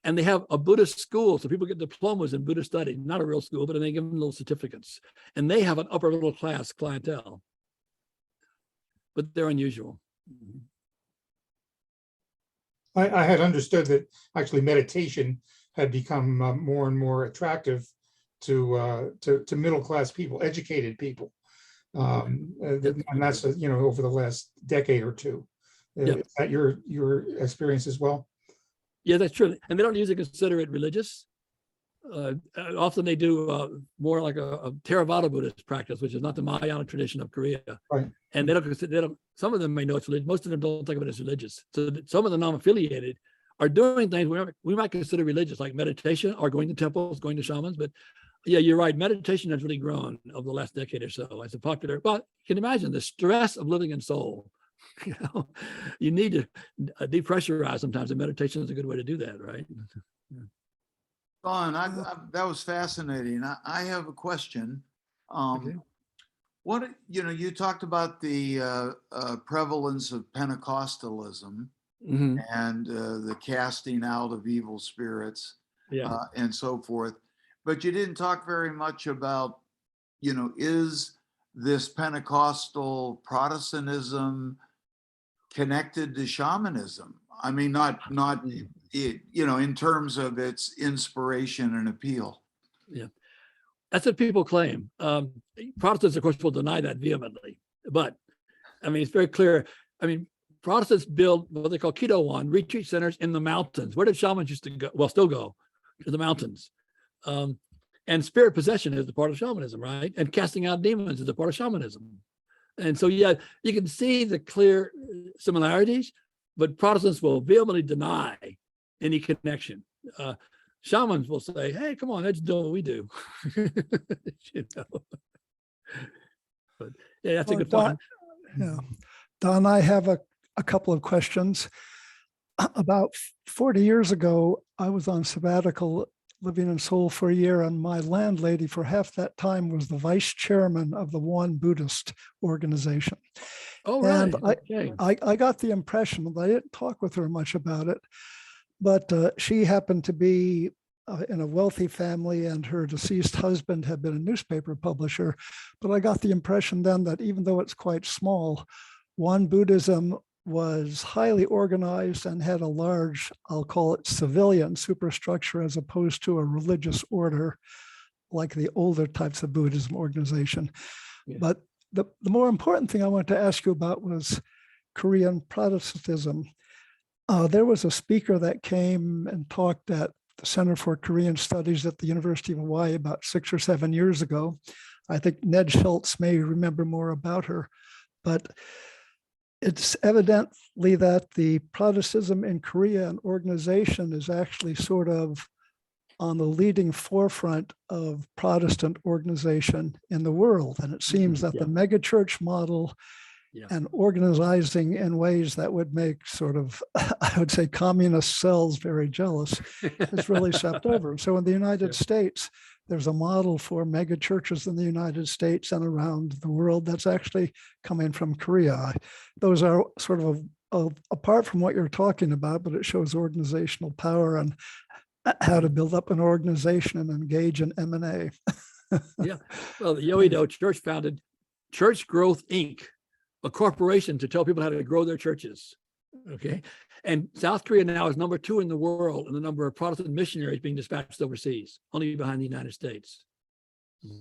And they have a Buddhist school, so people get diplomas in Buddhist study, not a real school, but they give them little certificates. And they have an upper middle class clientele, but they're unusual. I had understood that actually meditation had become more and more attractive to middle class people, educated people, and that's over the last decade or two. Is that your experience as well? Yeah, that's true. And they don't usually consider it religious. Often they do more like a Theravada Buddhist practice, which is not the Mahayana tradition of Korea. Right. And they don't. Some of them may know it's religious. Most of them don't think of it as religious. So some of the non-affiliated are doing things we might consider religious, like meditation or going to temples, going to shamans. But yeah, you're right. Meditation has really grown over the last decade or so as a popular. But you can imagine the stress of living in Seoul. You need to depressurize sometimes, and meditation is a good way to do that, right? Don, that was fascinating. I have a question. Okay. What, you talked about the prevalence of Pentecostalism Mm-hmm. and the casting out of evil spirits and so forth, but you didn't talk very much about, is this Pentecostal Protestantism connected to shamanism? I mean, not in terms of its inspiration and appeal. Yeah, that's what people claim. Protestants, of course, will deny that vehemently. But I mean, it's very clear. I mean, Protestants build what they call Kido-wan, retreat centers in the mountains. Where did shamans used to go? Well, still go to the mountains. And spirit possession is a part of shamanism, right? And casting out demons is a part of shamanism. And so, yeah, you can see the clear similarities, but Protestants will vehemently deny any connection. Shamans will say, hey, come on, let's do what we do. You know? But yeah, that's a Well, good Don, point. yeah. Don, I have a couple of questions. About 40 years ago, I was on sabbatical living in Seoul for a year, and my landlady for half that time was the vice chairman of the Won Buddhist organization. Oh, really? And Okay. I got the impression that I didn't talk with her much about it, but she happened to be in a wealthy family, and her deceased husband had been a newspaper publisher. But I got the impression then that even though it's quite small, Won Buddhism was highly organized and had a large, I'll call it civilian superstructure, as opposed to a religious order like the older types of Buddhism organization. Yeah. But the more important thing I wanted to ask you about was Korean Protestantism. There was a speaker that came and talked at the Center for Korean Studies at the University of Hawaii about 6 or 7 years ago. I think Ned Schultz may remember more about her, but it's evidently that the Protestantism in Korea and organization is actually sort of on the leading forefront of Protestant organization in the world. And it seems that the megachurch model and organizing in ways that would make sort of, I would say, communist cells very jealous is really stepped over. So in the United States, there's a model for mega churches in the United States and around the world that's actually coming from Korea. Those are sort of apart from what you're talking about, but it shows organizational power and how to build up an organization and engage in M&A. Yeah. Well, the Yoido Church founded Church Growth Inc., a corporation to tell people how to grow their churches. Okay. And South Korea now is number 2 in the world in the number of Protestant missionaries being dispatched overseas, only behind the United States.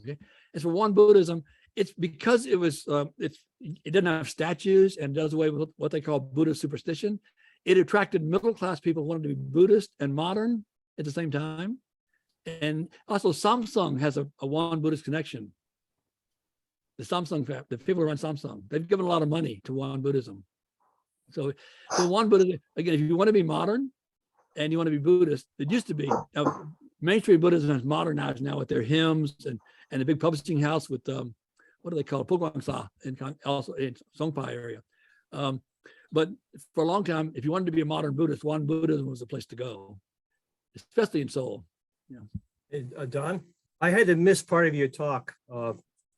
Okay. And for Won Buddhism, it's because it was, it didn't have statues and does away with what they call Buddhist superstition. It attracted middle-class people who wanted to be Buddhist and modern at the same time. And also Samsung has a Won Buddhist connection. The Samsung, the people who run Samsung, they've given a lot of money to Won Buddhism. So Won Buddhism, again, if you want to be modern and you want to be Buddhist, it used to be, mainstream Buddhism has modernized now with their hymns and the big publishing house with, what do they call it? Pogwangsa, also in Songpa area. But for a long time, if you wanted to be a modern Buddhist, Won Buddhism was the place to go, especially in Seoul. Yeah. Don, I had to miss part of your talk.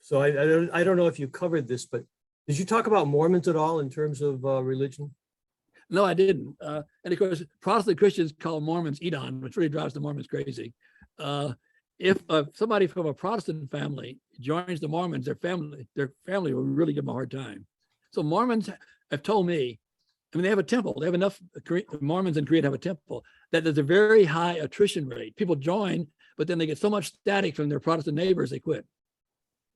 So I don't know if you covered this, but did you talk about Mormons at all in terms of religion? No, I didn't. And of course, Protestant Christians call Mormons Edon, which really drives the Mormons crazy. If somebody from a Protestant family joins the Mormons, their family will really give them a hard time. So Mormons have told me, I mean, they have a temple. They have enough Mormons in Korea to have a temple that there's a very high attrition rate. People join, but then they get so much static from their Protestant neighbors, they quit.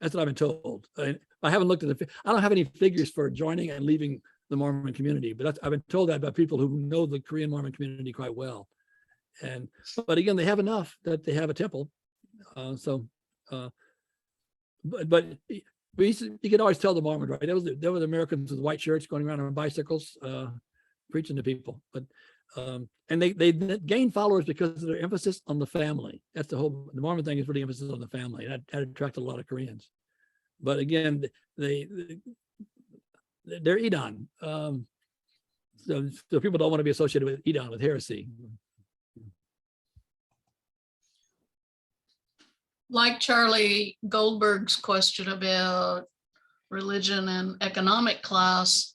That's what I've been told. I haven't looked at I don't have any figures for joining and leaving the Mormon community, but I've been told that by people who know the Korean Mormon community quite well. But again, they have enough that they have a temple. But you can always tell the Mormon, right? There was Americans with white shirts going around on bicycles, preaching to people. But and they gain followers because of their emphasis on the family. That's the Mormon thing is really emphasis on the family. That attracted a lot of Koreans. But again, they're Edon. So people don't want to be associated with Edon, with heresy. Like Charlie Goldberg's question about religion and economic class,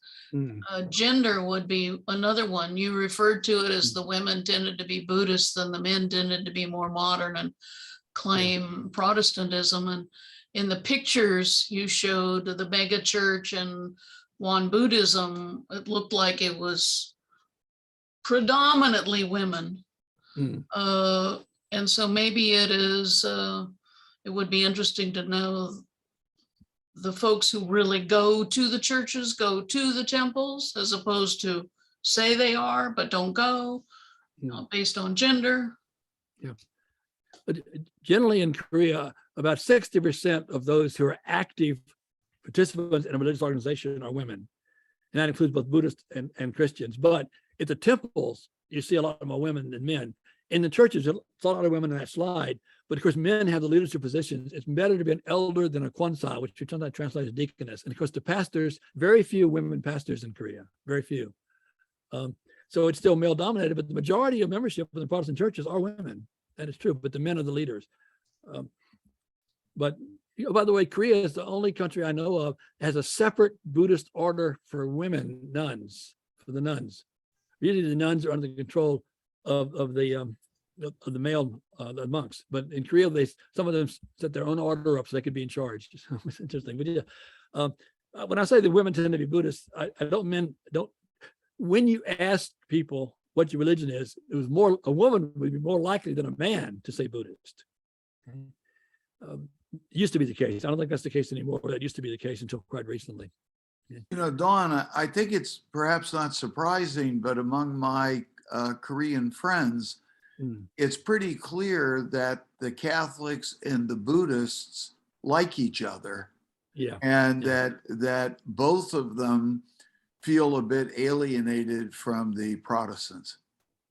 gender would be another one. You referred to it as the women tended to be Buddhist and the men tended to be more modern and claim Protestantism. And in the pictures you showed the mega church and Won Buddhism, it looked like it was predominantly women. And so maybe it is, it would be interesting to know the folks who really go to the churches, go to the temples, as opposed to say they are, but don't go, based on gender. Yeah. But generally in Korea, about 60% of those who are active participants in a religious organization are women. And that includes both Buddhists and Christians. But at the temples, you see a lot more women than men. In the churches, there's a lot of women in that slide. But of course, men have the leadership positions. It's better to be an elder than a kwonsa, which we sometimes translate as deaconess. And of course, the pastors, very few women pastors in Korea, very few. So it's still male dominated, but the majority of membership in the Protestant churches are women. That is true, but the men are the leaders. But by the way, Korea is the only country I know of that has a separate Buddhist order for women, nuns, for the nuns. Usually the nuns are under the control of the male the monks, but in Korea, some of them set their own order up so they could be in charge. It's interesting. But yeah, when I say the women tend to be Buddhists, I don't. When you ask people what your religion is, it was more, a woman would be more likely than a man to say Buddhist. Used to be the case. I don't think that's the case anymore. That used to be the case until quite recently. You know, Dawn, I think it's perhaps not surprising, but among my Korean friends, it's pretty clear that the Catholics and the Buddhists like each other. Yeah. And Yeah. that both of them feel a bit alienated from the Protestants.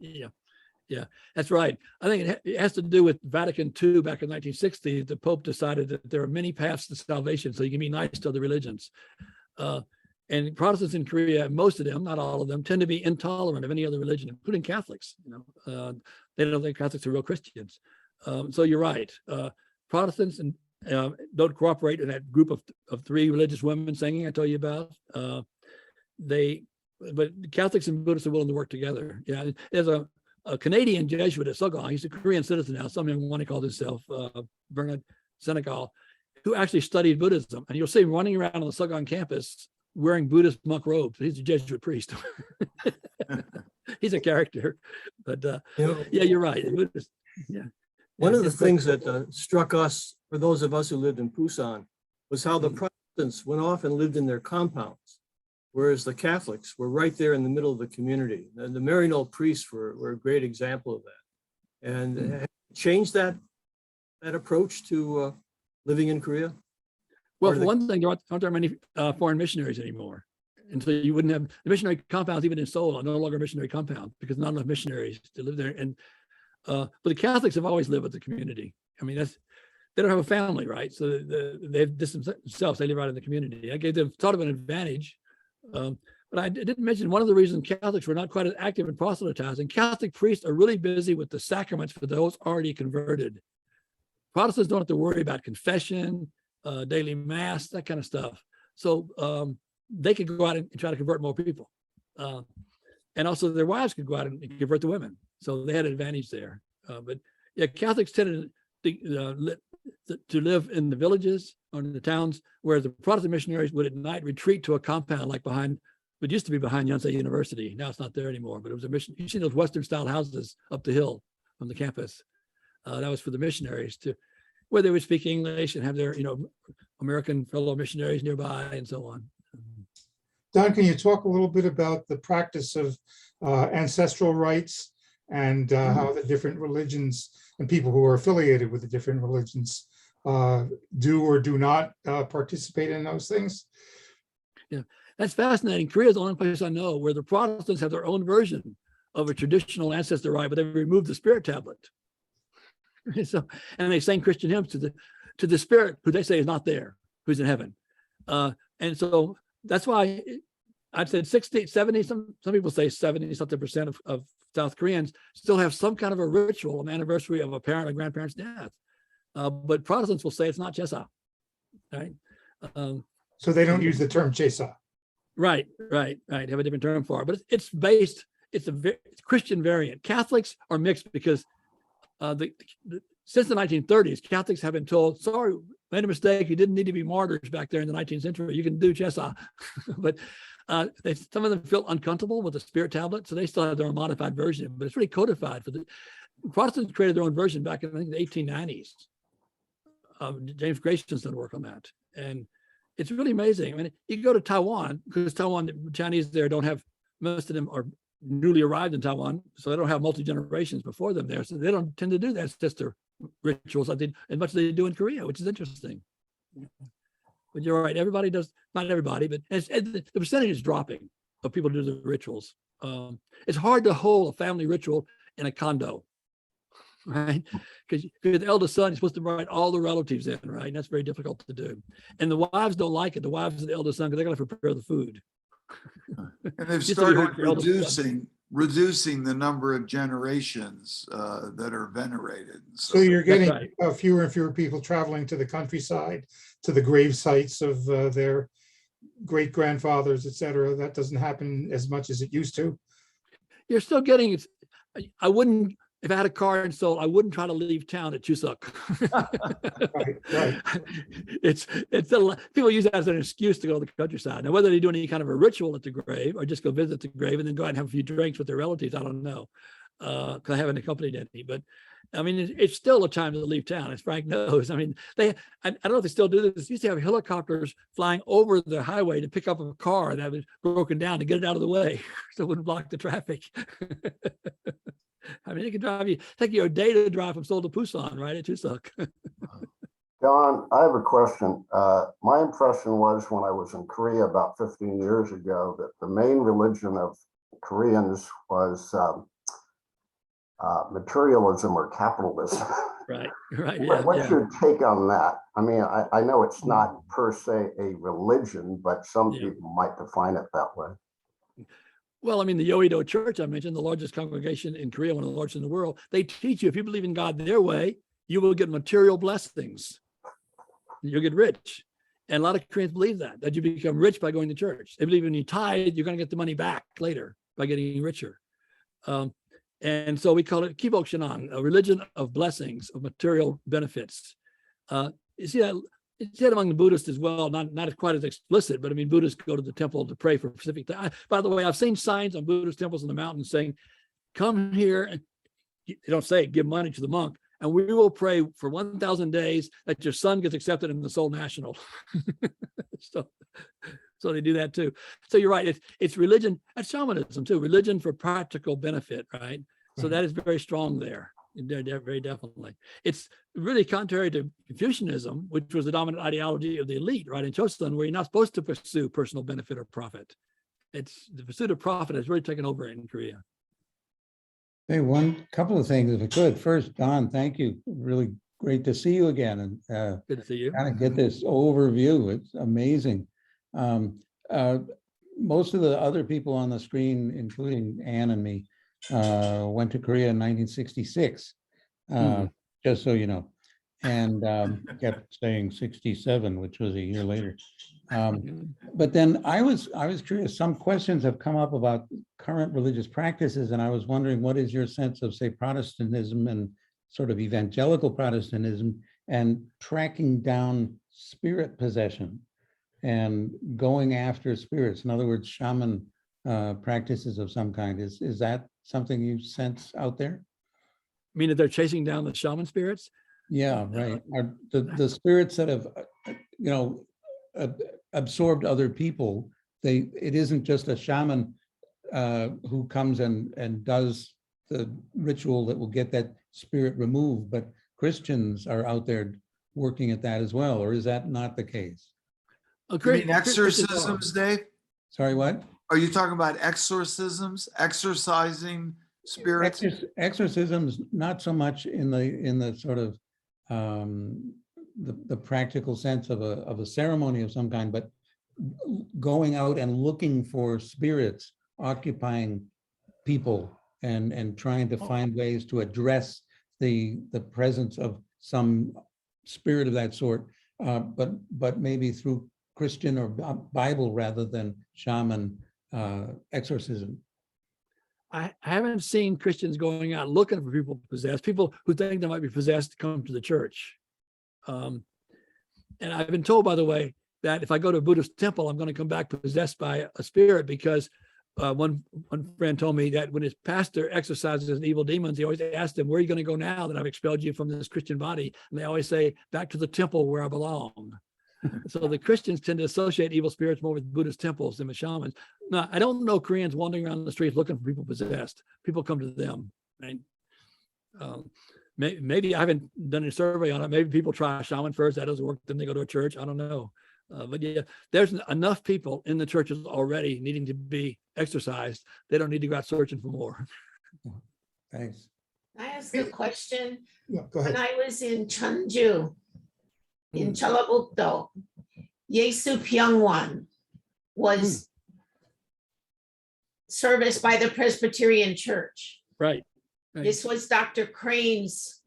Yeah, that's right. I think it has to do with Vatican II back in 1960. The Pope decided that there are many paths to salvation, so you can be nice to other religions. And Protestants in Korea, most of them, not all of them, tend to be intolerant of any other religion, including Catholics. They don't think Catholics are real Christians. So you're right. Protestants don't cooperate in that group of three religious women singing I told you about. But Catholics and Buddhists are willing to work together. Yeah, there's a Canadian Jesuit at Sogong. He's a Korean citizen now. Some want to call himself Bernard Senegal, who actually studied Buddhism. And you'll see him running around on the Sogong campus wearing Buddhist monk robes. He's a Jesuit priest. He's a character. But yeah, you're right. Buddhist, yeah. One of the things that struck us, for those of us who lived in Busan, was how the Protestants went off and lived in their compounds, whereas the Catholics were right there in the middle of the community. And the Maryknoll priests were a great example of that. And changed that approach to living in Korea? Well, for one thing, there aren't there many foreign missionaries anymore. And so you wouldn't have the missionary compounds, even in Seoul, are no longer missionary compounds because not enough missionaries to live there. And but the Catholics have always lived with the community. I mean, they don't have a family, right? So they've distanced themselves. They live out in the community. I gave them sort of an advantage. But I didn't mention one of the reasons Catholics were not quite as active in proselytizing. Catholic priests are really busy with the sacraments for those already converted. Protestants don't have to worry about confession, daily mass, that kind of stuff. So they could go out and try to convert more people. And also their wives could go out and convert the women. So they had an advantage there. But yeah, Catholics tended to live in the villages or in the towns, whereas the Protestant missionaries would at night retreat to a compound like behind, what used to be behind Yonsei University. Now it's not there anymore, but it was a mission. You see those Western style houses up the hill from the campus. That was for the missionaries where they would speak English and have their, American fellow missionaries nearby and so on. Don, can you talk a little bit about the practice of ancestral rites and how the different religions and people who are affiliated with the different religions do or do not participate in those things? Yeah, that's fascinating. Korea is the only place I know where the Protestants have their own version of a traditional ancestor rite, but they removed the spirit tablet. So, and they sang Christian hymns to the spirit who they say is not there, who's in heaven. And so that's why I've said 60, 70, some people say 70 something percent of South Koreans still have some kind of a ritual, an anniversary of a parent or grandparent's death. But Protestants will say it's not Chesa, right? So they don't use the term Chesa. Right. Have a different term for it, but it's a Christian variant. Catholics are mixed because since the 1930s, Catholics have been told, sorry, made a mistake. You didn't need to be martyrs back there in the 19th century. You can do Chesa. But some of them feel uncomfortable with the spirit tablet, so they still have their own modified version, but it's really codified. Protestants created their own version back in, I think, the 1890s. James Grayson's done work on that. And it's really amazing. I mean, you go to Taiwan, because the Chinese there don't have, most of them are newly arrived in Taiwan, so they don't have multi-generations before them there. So they don't tend to do that. It's just their rituals I did as much as they do in Korea, which is interesting. But you're right, everybody does, not everybody, but the percentage is dropping of people who do the rituals. It's hard to hold a family ritual in a condo, right? Because the eldest son is supposed to invite all the relatives in, right? And that's very difficult to do. And the wives don't like it, the wives of the eldest son, because they're going to prepare the food. And they've Used to be hard started for eldest son. reducing the number of generations that are venerated. So you're getting right. fewer and fewer people traveling to the countryside, to the grave sites of their great grandfathers, et cetera. That doesn't happen as much as it used to. You're still getting, I wouldn't, if I had a car in Seoul, I wouldn't try to leave town at Chuseok. Right. It's people use that as an excuse to go to the countryside. Now, whether they do any kind of a ritual at the grave or just go visit the grave and then go out and have a few drinks with their relatives, I don't know, because I haven't accompanied any. But I mean, it's still a time to leave town, as Frank knows. I mean, I don't know if they still do this. They used to have helicopters flying over the highway to pick up a car that was broken down to get it out of the way so it wouldn't block the traffic. I mean, it can take you a day to drive from Seoul to Busan, right, at Chuseok. John, I have a question. My impression was when I was in Korea about 15 years ago that the main religion of Koreans was materialism or capitalism. Right. Yeah, What's your take on that? I mean, I know it's not per se a religion, but some people might define it that way. Well, I mean, the Yoido Church I mentioned, the largest congregation in Korea, one of the largest in the world, they teach you if you believe in God their way, you will get material blessings. You'll get rich. And a lot of Koreans believe that you become rich by going to church. They believe when you tithe, you're going to get the money back later by getting richer. And so we call it Kibok Shanang, a religion of blessings, of material benefits. You see that it's said among the Buddhists as well, not quite as explicit, but I mean, Buddhists go to the temple to pray for a specific thing. By the way, I've seen signs on Buddhist temples in the mountains saying, come here, and they don't say give money to the monk, and we will pray for 1,000 days that your son gets accepted in the Seoul National. So they do that too. So you're right, it's religion, and shamanism too, religion for practical benefit, right? So that is very strong there. Very definitely. It's really contrary to Confucianism, which was the dominant ideology of the elite, right? In Chosun, where you're not supposed to pursue personal benefit or profit. It's the pursuit of profit has really taken over in Korea. Hey, one couple of things, if I could. First, Don, thank you. Really great to see you again and Good to see you. kind of get this overview. It's amazing. Most of the other people on the screen, including Ann and me, went to Korea in 1966, just so you know, and kept saying 67, which was a year later. But then I was curious, some questions have come up about current religious practices, and I was wondering, what is your sense of, say, Protestantism and sort of evangelical Protestantism and tracking down spirit possession and going after spirits? In other words, shaman practices of some kind. Is that something you sense out there? I mean, if they're chasing down the shaman spirits? Yeah, right. Are the spirits that have, absorbed other people, it isn't just a shaman who comes and does the ritual that will get that spirit removed, but Christians are out there working at that as well, or is that not the case? You mean exorcisms, Dave? Sorry, what? Are you talking about exorcisms, exorcising spirits? Exorcisms, not so much in the sort of the practical sense of a ceremony of some kind, but going out and looking for spirits occupying people and trying to find ways to address the presence of some spirit of that sort, but maybe through Christian or Bible rather than shaman exorcism. I haven't seen Christians going out looking for people possessed, people who think they might be possessed to come to the church. And I've been told, by the way, that if I go to a Buddhist temple, I'm going to come back possessed by a spirit, because one friend told me that when his pastor exorcises evil demons, he always asks them, where are you going to go now that I've expelled you from this Christian body? And they always say, back to the temple where I belong. So the Christians tend to associate evil spirits more with Buddhist temples than with shamans. Now, I don't know Koreans wandering around the streets looking for people possessed. People come to them, right? Maybe I haven't done a survey on it. Maybe people try a shaman first. That doesn't work. Then they go to a church. I don't know. But yeah, there's enough people in the churches already needing to be exorcised. They don't need to go out searching for more. Thanks. I ask a question? Yeah, go When ahead. I was in Cheonju, in Jeollabuk-do, Yesu Pyongwon was serviced by the Presbyterian Church. Right. Right. This was Dr. Crane's,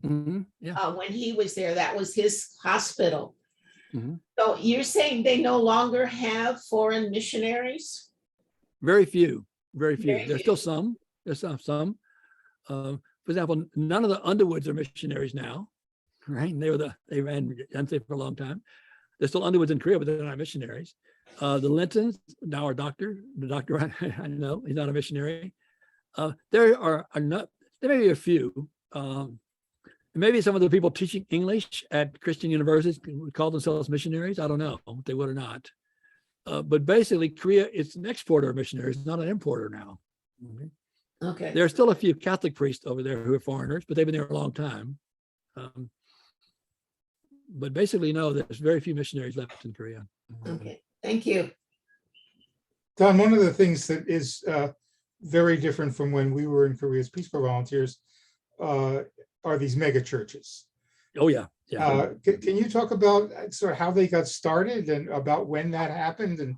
Yeah. when he was there, that was his hospital. Mhm. So you're saying they no longer have foreign missionaries? Very few. Very few. Very There's few. still some. There's some. For example, none of the Underwoods are missionaries now, right? And they ran unsafe for a long time. There's still Underwoods in Korea, but they're not missionaries. The Lintons now are the doctor I know, he's not a missionary. There may be a few. Maybe some of the people teaching English at Christian universities would call themselves missionaries. I don't know if they would or not. But basically, Korea is an exporter of missionaries, not an importer now. Okay. There are still a few Catholic priests over there who are foreigners, but they've been there a long time. But basically, no, there's very few missionaries left in Korea. Okay, thank you. Don, one of the things that is very different from when we were in Korea as Peace Corps volunteers are these mega churches. Oh, yeah. Yeah. Can you talk about sort of how they got started and about when that happened and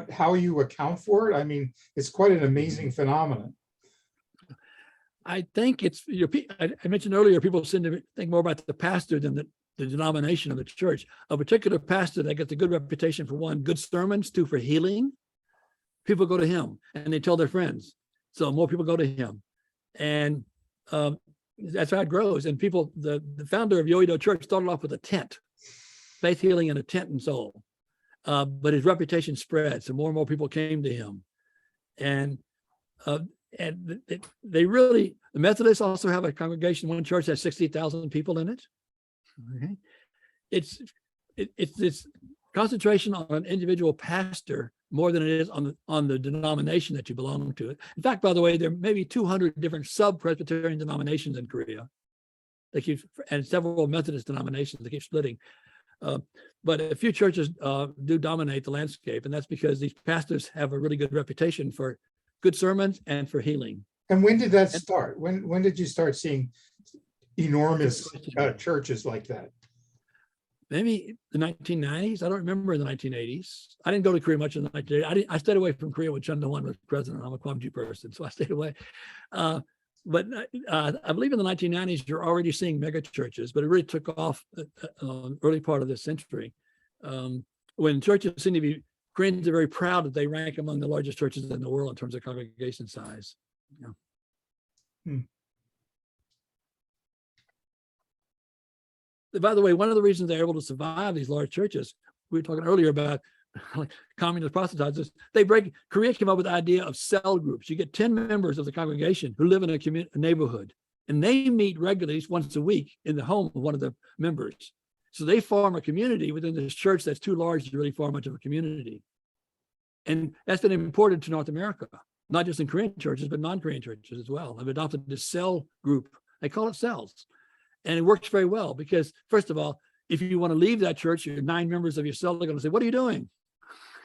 how you account for it? I mean, it's quite an amazing phenomenon. I think it's, I mentioned earlier, people seem to think more about the pastor than the denomination of the church. A particular pastor that gets a good reputation for one, good sermons, two, for healing. People go to him and they tell their friends. So more people go to him. And that's how it grows. And people, the founder of Yoido Church started off with a tent, faith healing in a tent and soul. But his reputation spread. So more and more people came to him. And they really, the Methodists also have a congregation. One church has 60,000 people in it. Okay. It's this concentration on an individual pastor more than it is on the denomination that you belong to. In fact, by the way, there may be 200 different sub-Presbyterian denominations in Korea. They keep, and several Methodist denominations that keep splitting. But a few churches do dominate the landscape, and that's because these pastors have a really good reputation for good sermons and for healing. And when did that start? When did you start seeing enormous churches like that? Maybe the 1990s. I don't remember in the 1980s. I didn't go to Korea much in the 1980s. I stayed away from Korea when Chun Doo-hwan was president. I'm a Kwangju person, so I stayed away. But I believe in the 1990s, you're already seeing mega churches, but it really took off early part of this century. When churches seem to be, Koreans are very proud that they rank among the largest churches in the world in terms of congregation size. Yeah. By the way, one of the reasons they're able to survive these large churches, we were talking earlier about like communist proselytizers, Korea came up with the idea of cell groups. You get 10 members of the congregation who live in a neighborhood, and they meet regularly once a week in the home of one of the members. So they form a community within this church that's too large to really form much of a community. And that's been imported to North America, not just in Korean churches, but non-Korean churches as well. I've adopted this cell group. They call it cells. And it works very well because, first of all, if you want to leave that church, your 9 members of your cell are going to say, "What are you doing?"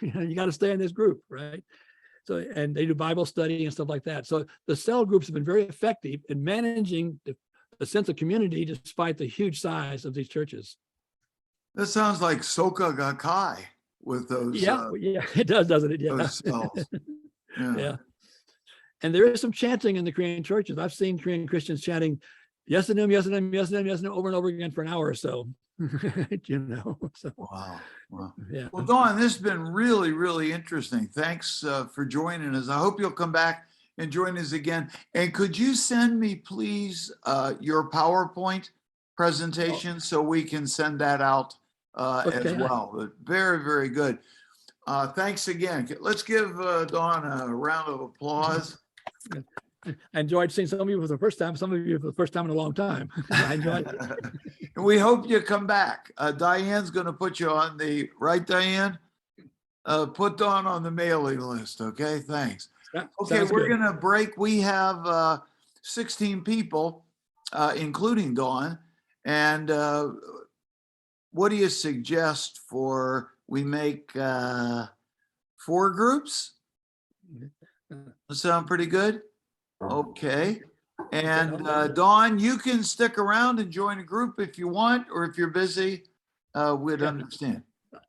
You got to stay in this group, right? So, and they do Bible study and stuff like that. So the cell groups have been very effective in managing the sense of community despite the huge size of these churches. That sounds like Soka Gakkai with those. Yeah, it does, doesn't it? Yeah. Those cells. Yeah. And there is some chanting in the Korean churches. I've seen Korean Christians chanting, "Yes and yes and yes and yes and over and over again for an hour or so." So, Wow. yeah. Well, Dawn, this has been really, really interesting. Thanks for joining us. I hope you'll come back and join us again. And could you send me, please, your PowerPoint presentation so we can send that out as well? But very, very good. Thanks again. Let's give Dawn a round of applause. I enjoyed seeing some of you for the first time, some of you for the first time in a long time. I enjoyed it. And we hope you come back. Diane's going to put you on the, right, Diane? Put Dawn on the mailing list, okay? Thanks. Okay, Sounds we're good. gonna break. We have 16 people, including Dawn. And what do you suggest for we make 4 groups? That sound pretty good? Okay. And Dawn, you can stick around and join a group if you want, or if you're busy, we'd understand.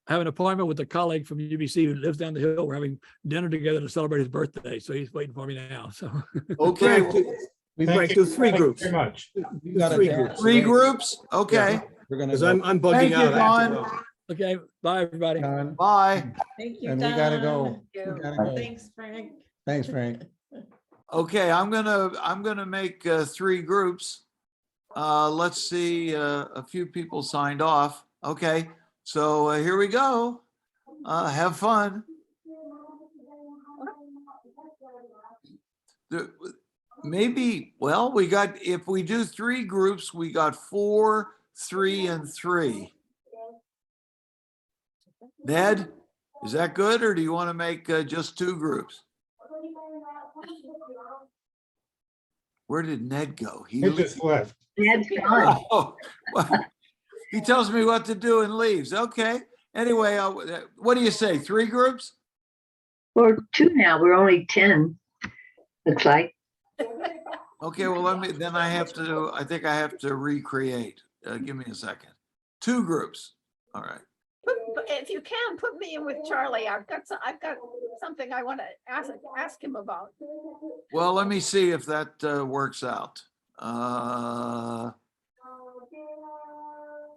I have an appointment with a colleague from UBC who lives down the hill. We're having dinner together to celebrate his birthday. So he's waiting for me now. So Okay, We Thank might you. do 3 Thank you groups. Very much. You gotta 3 dance, groups. 3 right? groups? Okay, We're gonna Because go, I'm bugging Thank you, out. after Dawn. that. okay, bye everybody. John, bye. Thank you, and we gotta Don. go. We gotta go. Thanks, Frank. Thanks, Frank. Okay, I'm gonna make 3 groups. Let's see, a few people signed off. Okay, so here we go. Have fun. Maybe, well, we got, if we do 3 groups, we got 4, 3, and 3. Ned, is that good, or do you want to make just 2 groups? Where did Ned go? He He just left. Ned's gone. Oh, well, he tells me what to do and leaves. Okay. Anyway, what do you say? 3 groups? We're 2 now. We're only 10. Looks like. Okay, well, then I think I have to recreate. Give me a second. 2 groups. All right. If you can, put me in with Charlie. I've got something I want to ask him about. Well, let me see if that works out.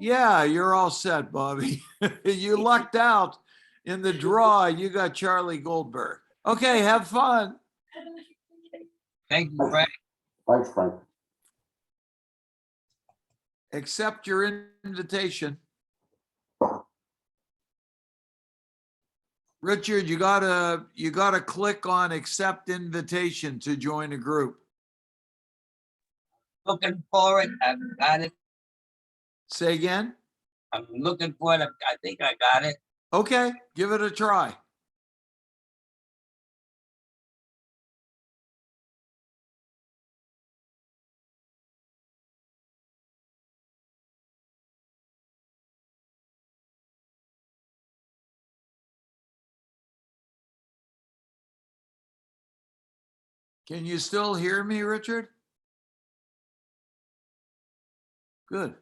Yeah, you're all set, Bobby. You lucked out in the draw. You got Charlie Goldberg. Okay, have fun. Thank you, Frank. Thanks, Frank. Accept your invitation. Richard, you gotta click on accept invitation to join a group. Looking for it. I've got it. Say again? I'm looking for it. I think I got it. Okay, give it a try. Can you still hear me, Richard? Good.